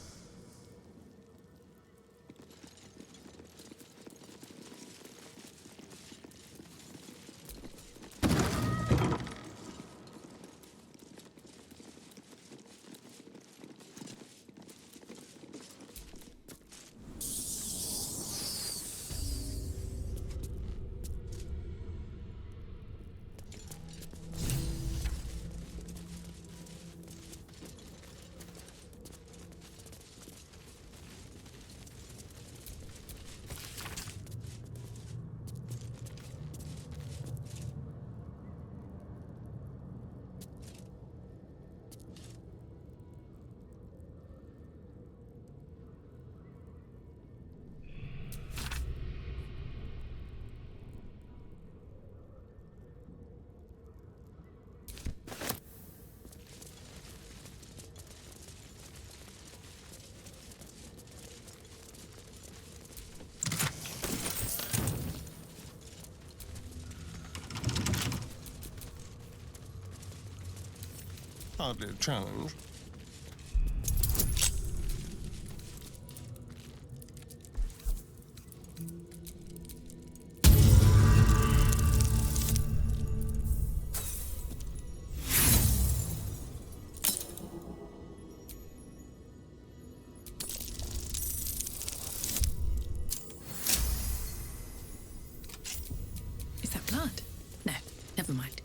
Hardly a challenge. Is that blood? No, never mind.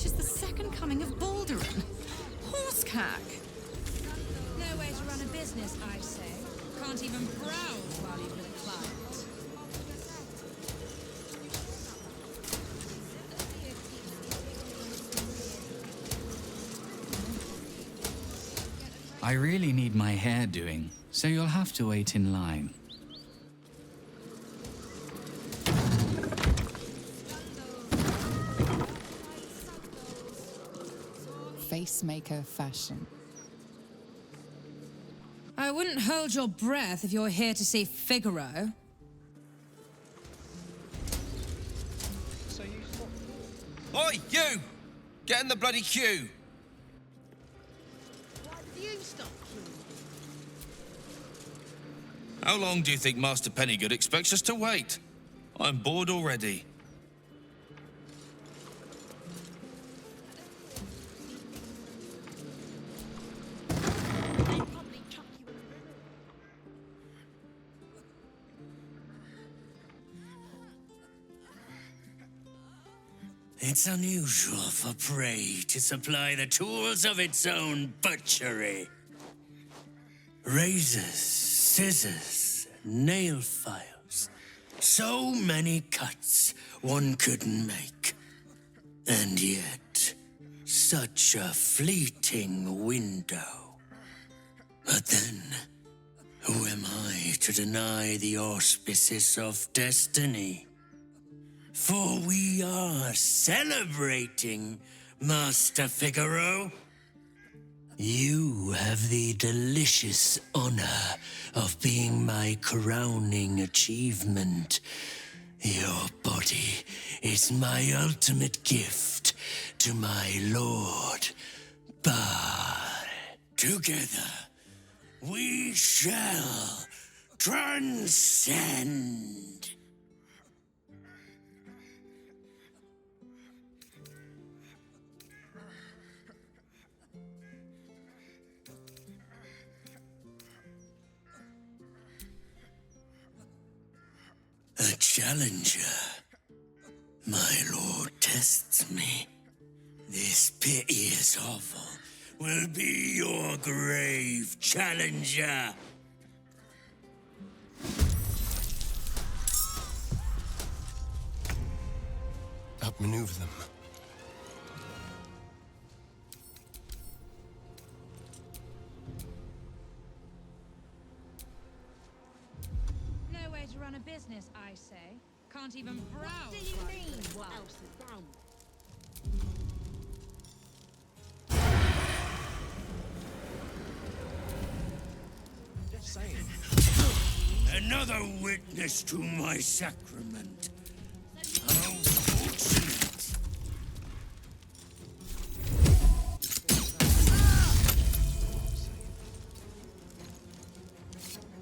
Is the second coming of Baldur. Horsecack. No way to run a business, I say. Can't even browse while you're with a client. I really need my hair doing, so you'll have to wait in line. Facemaker fashion. I wouldn't hold your breath if you're here to see Figaro. Oi, you! Get in the bloody queue! Why did you stop queuing? How long do you think Master Pennygood expects us to wait? I'm bored already. It's unusual for prey to supply the tools of its own butchery. Razors, scissors, nail files. So many cuts one couldn't make. And yet, such a fleeting window. But then, who am I to deny the auspices of destiny? For we are celebrating, Master Figaro. You have the delicious honor of being my crowning achievement. Your body is my ultimate gift to my lord, Bard. Together, we shall transcend. A challenger. My lord tests me. This piteous hovel will be your grave, challenger. Outmaneuver them. No way to run a business, I say. Can't even browse. What do you mean, what else is down? Just saying. Another witness to my sacrament. How fortunate.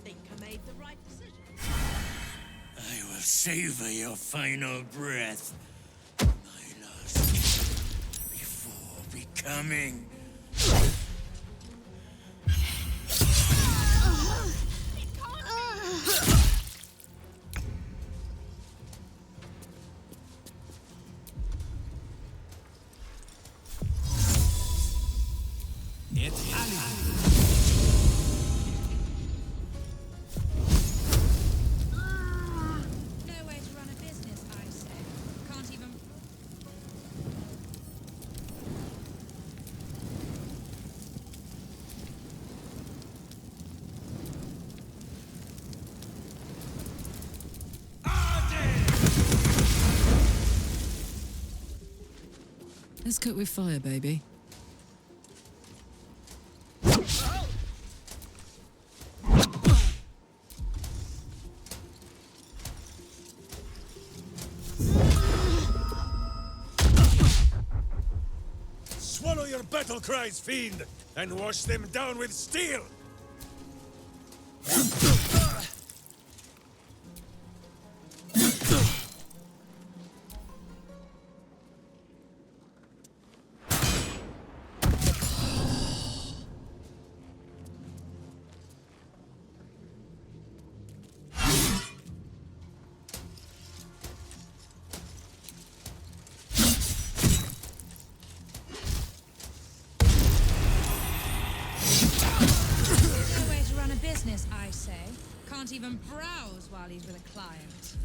Think I made the right decision. I will savor your final breath. My last kiss before becoming. No way to run a business, I say. Can't even. Let's cook with fire, baby. Swallow your battle cries, fiend, and wash them down with steel! No way to run a business, I say. Can't even browse while he's with a client.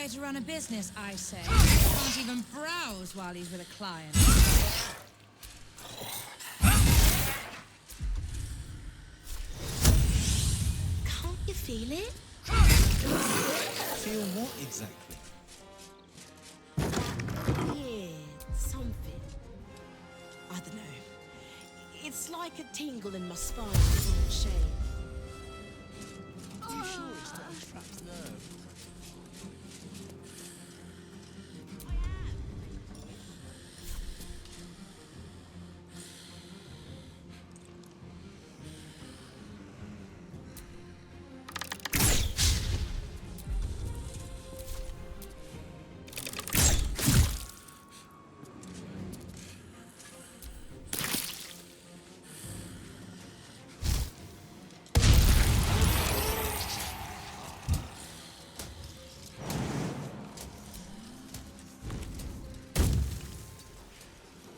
way to run a business, I say. Can't even browse while he's with a client. Can't you feel it? Feel what exactly? Yeah, something. I don't know. It's like a tingle in my spine from shame. Are you sure it's not a trapped nerve?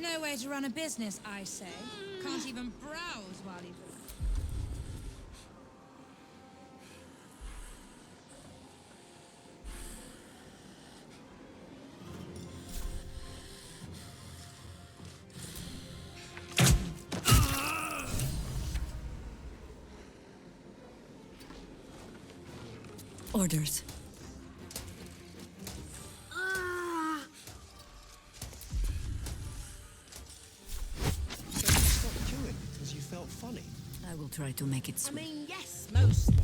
No way to run a business, I say. Can't even browse while he's with Orders. Stop queuing because you felt funny. I will try to make it I sweet. mean, yes, mostly.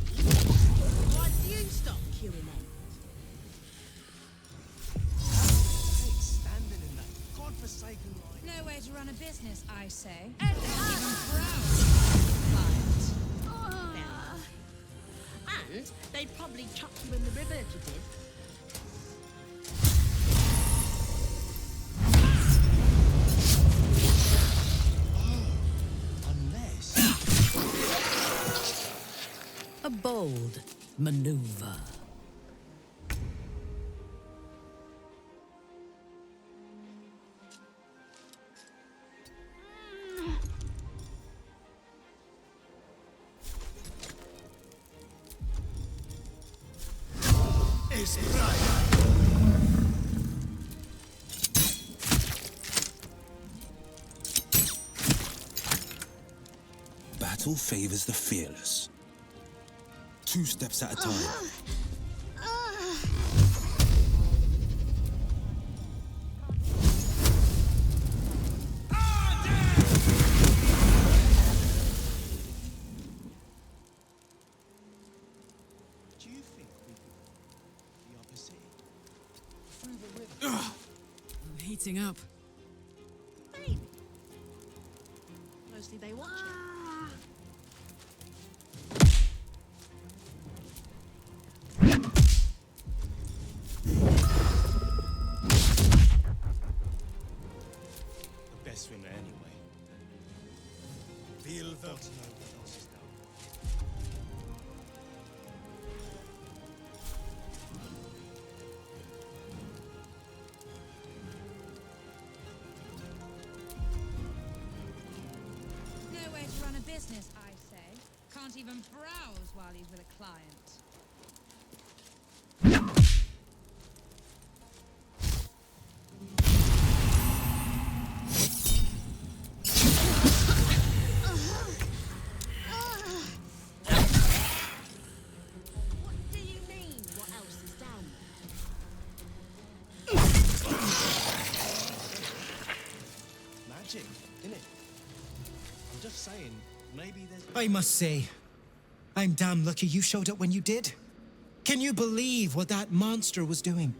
Why do you stop queuing then? Standing in that godforsaken line. No way to run a business, I say. Can't even browse. And they'd probably chuck you in the river if you did. A bold maneuver. Battle favors the fearless. 2 steps at a time. Do you think we could the upper city? Through the river? I'm heating up. Maybe. Mostly they watch it. The best swimmer anyway. Feel the... Got to know what else is down. No way to run a business, I say. Can't even browse while he's with a client. What do you mean, what else is down Magic, innit? I'm just saying, maybe there's... I must say, I'm damn lucky you showed up when you did. Can you believe what that monster was doing?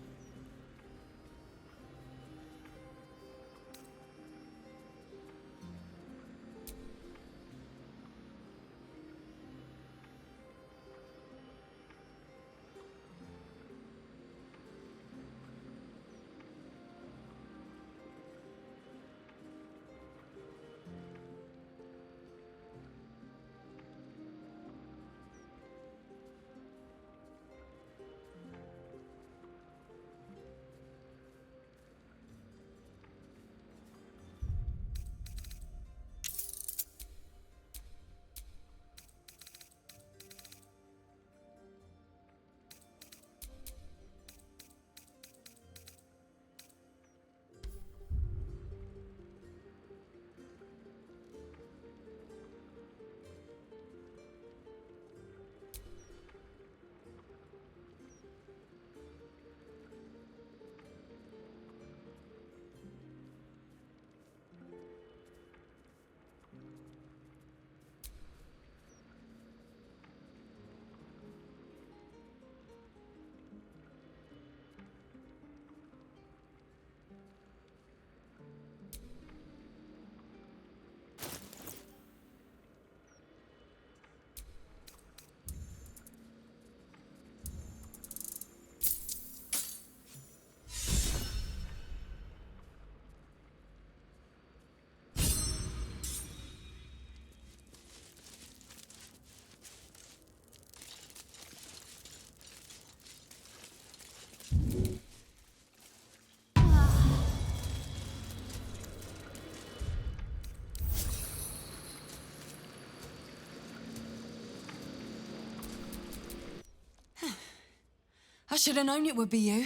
should have known it would be you.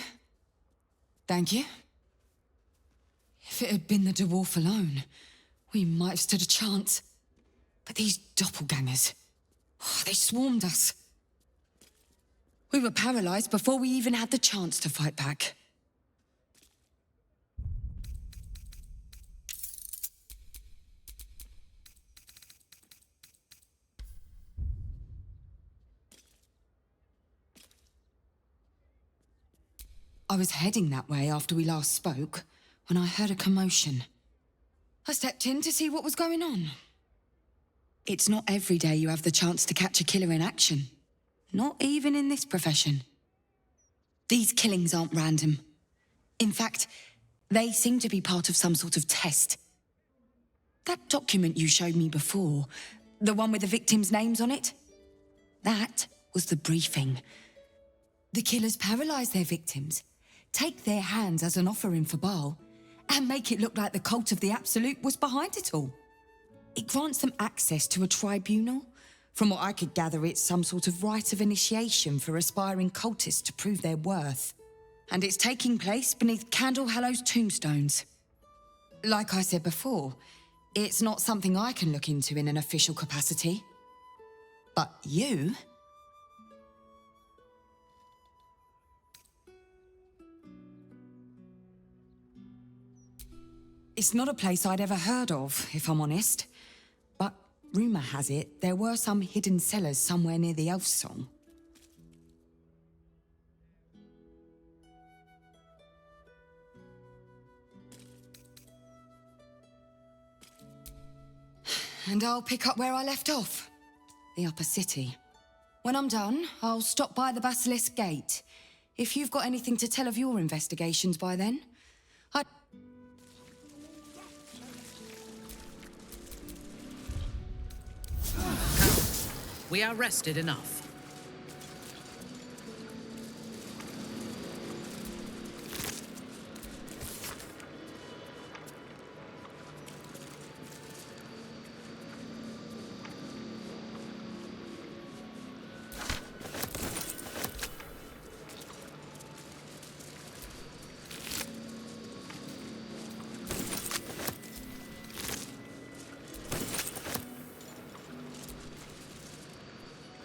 Thank you. If it had been the dwarf alone, we might have stood a chance. But these doppelgangers, they swarmed us. We were paralyzed before we even had the chance to fight back. I was heading that way after we last spoke, when I heard a commotion. I stepped in to see what was going on. It's not every day you have the chance to catch a killer in action. Not even in this profession. These killings aren't random. In fact, they seem to be part of some sort of test. That document you showed me before, the one with the victims' names on it, that was the briefing. The killers paralyze their victims, take their hands as an offering for Baal, and make it look like the cult of the Absolute was behind it all. It grants them access to a tribunal. From what I could gather, it's some sort of rite of initiation for aspiring cultists to prove their worth. And it's taking place beneath Candlehallow's tombstones. Like I said before, it's not something I can look into in an official capacity. But you... It's not a place I'd ever heard of, if I'm honest. But rumour has it there were some hidden cellars somewhere near the Elf Song. And I'll pick up where I left off. The upper city. When I'm done, I'll stop by the Basilisk Gate. If you've got anything to tell of your investigations by then, We are rested enough.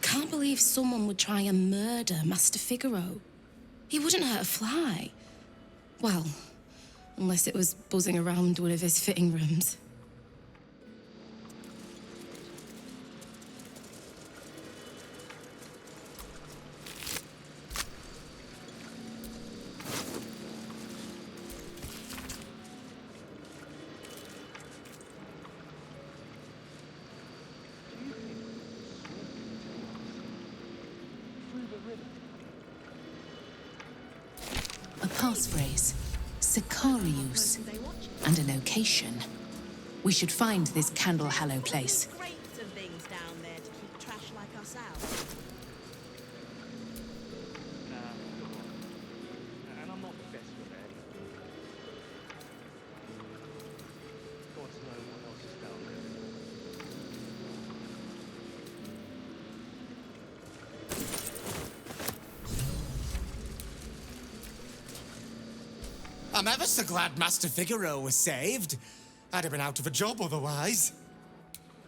Can't believe someone would try and murder Master Figaro. He wouldn't hurt a fly. Well, unless it was buzzing around one of his fitting rooms. A passphrase, Sicarius, and a location. We should find this Candlehallow place. Crates and things down there to keep trash like ourselves. And I'm not the best with it. Got to know what else is down there. I'm ever so glad Master Figaro was saved. I'd have been out of a job otherwise.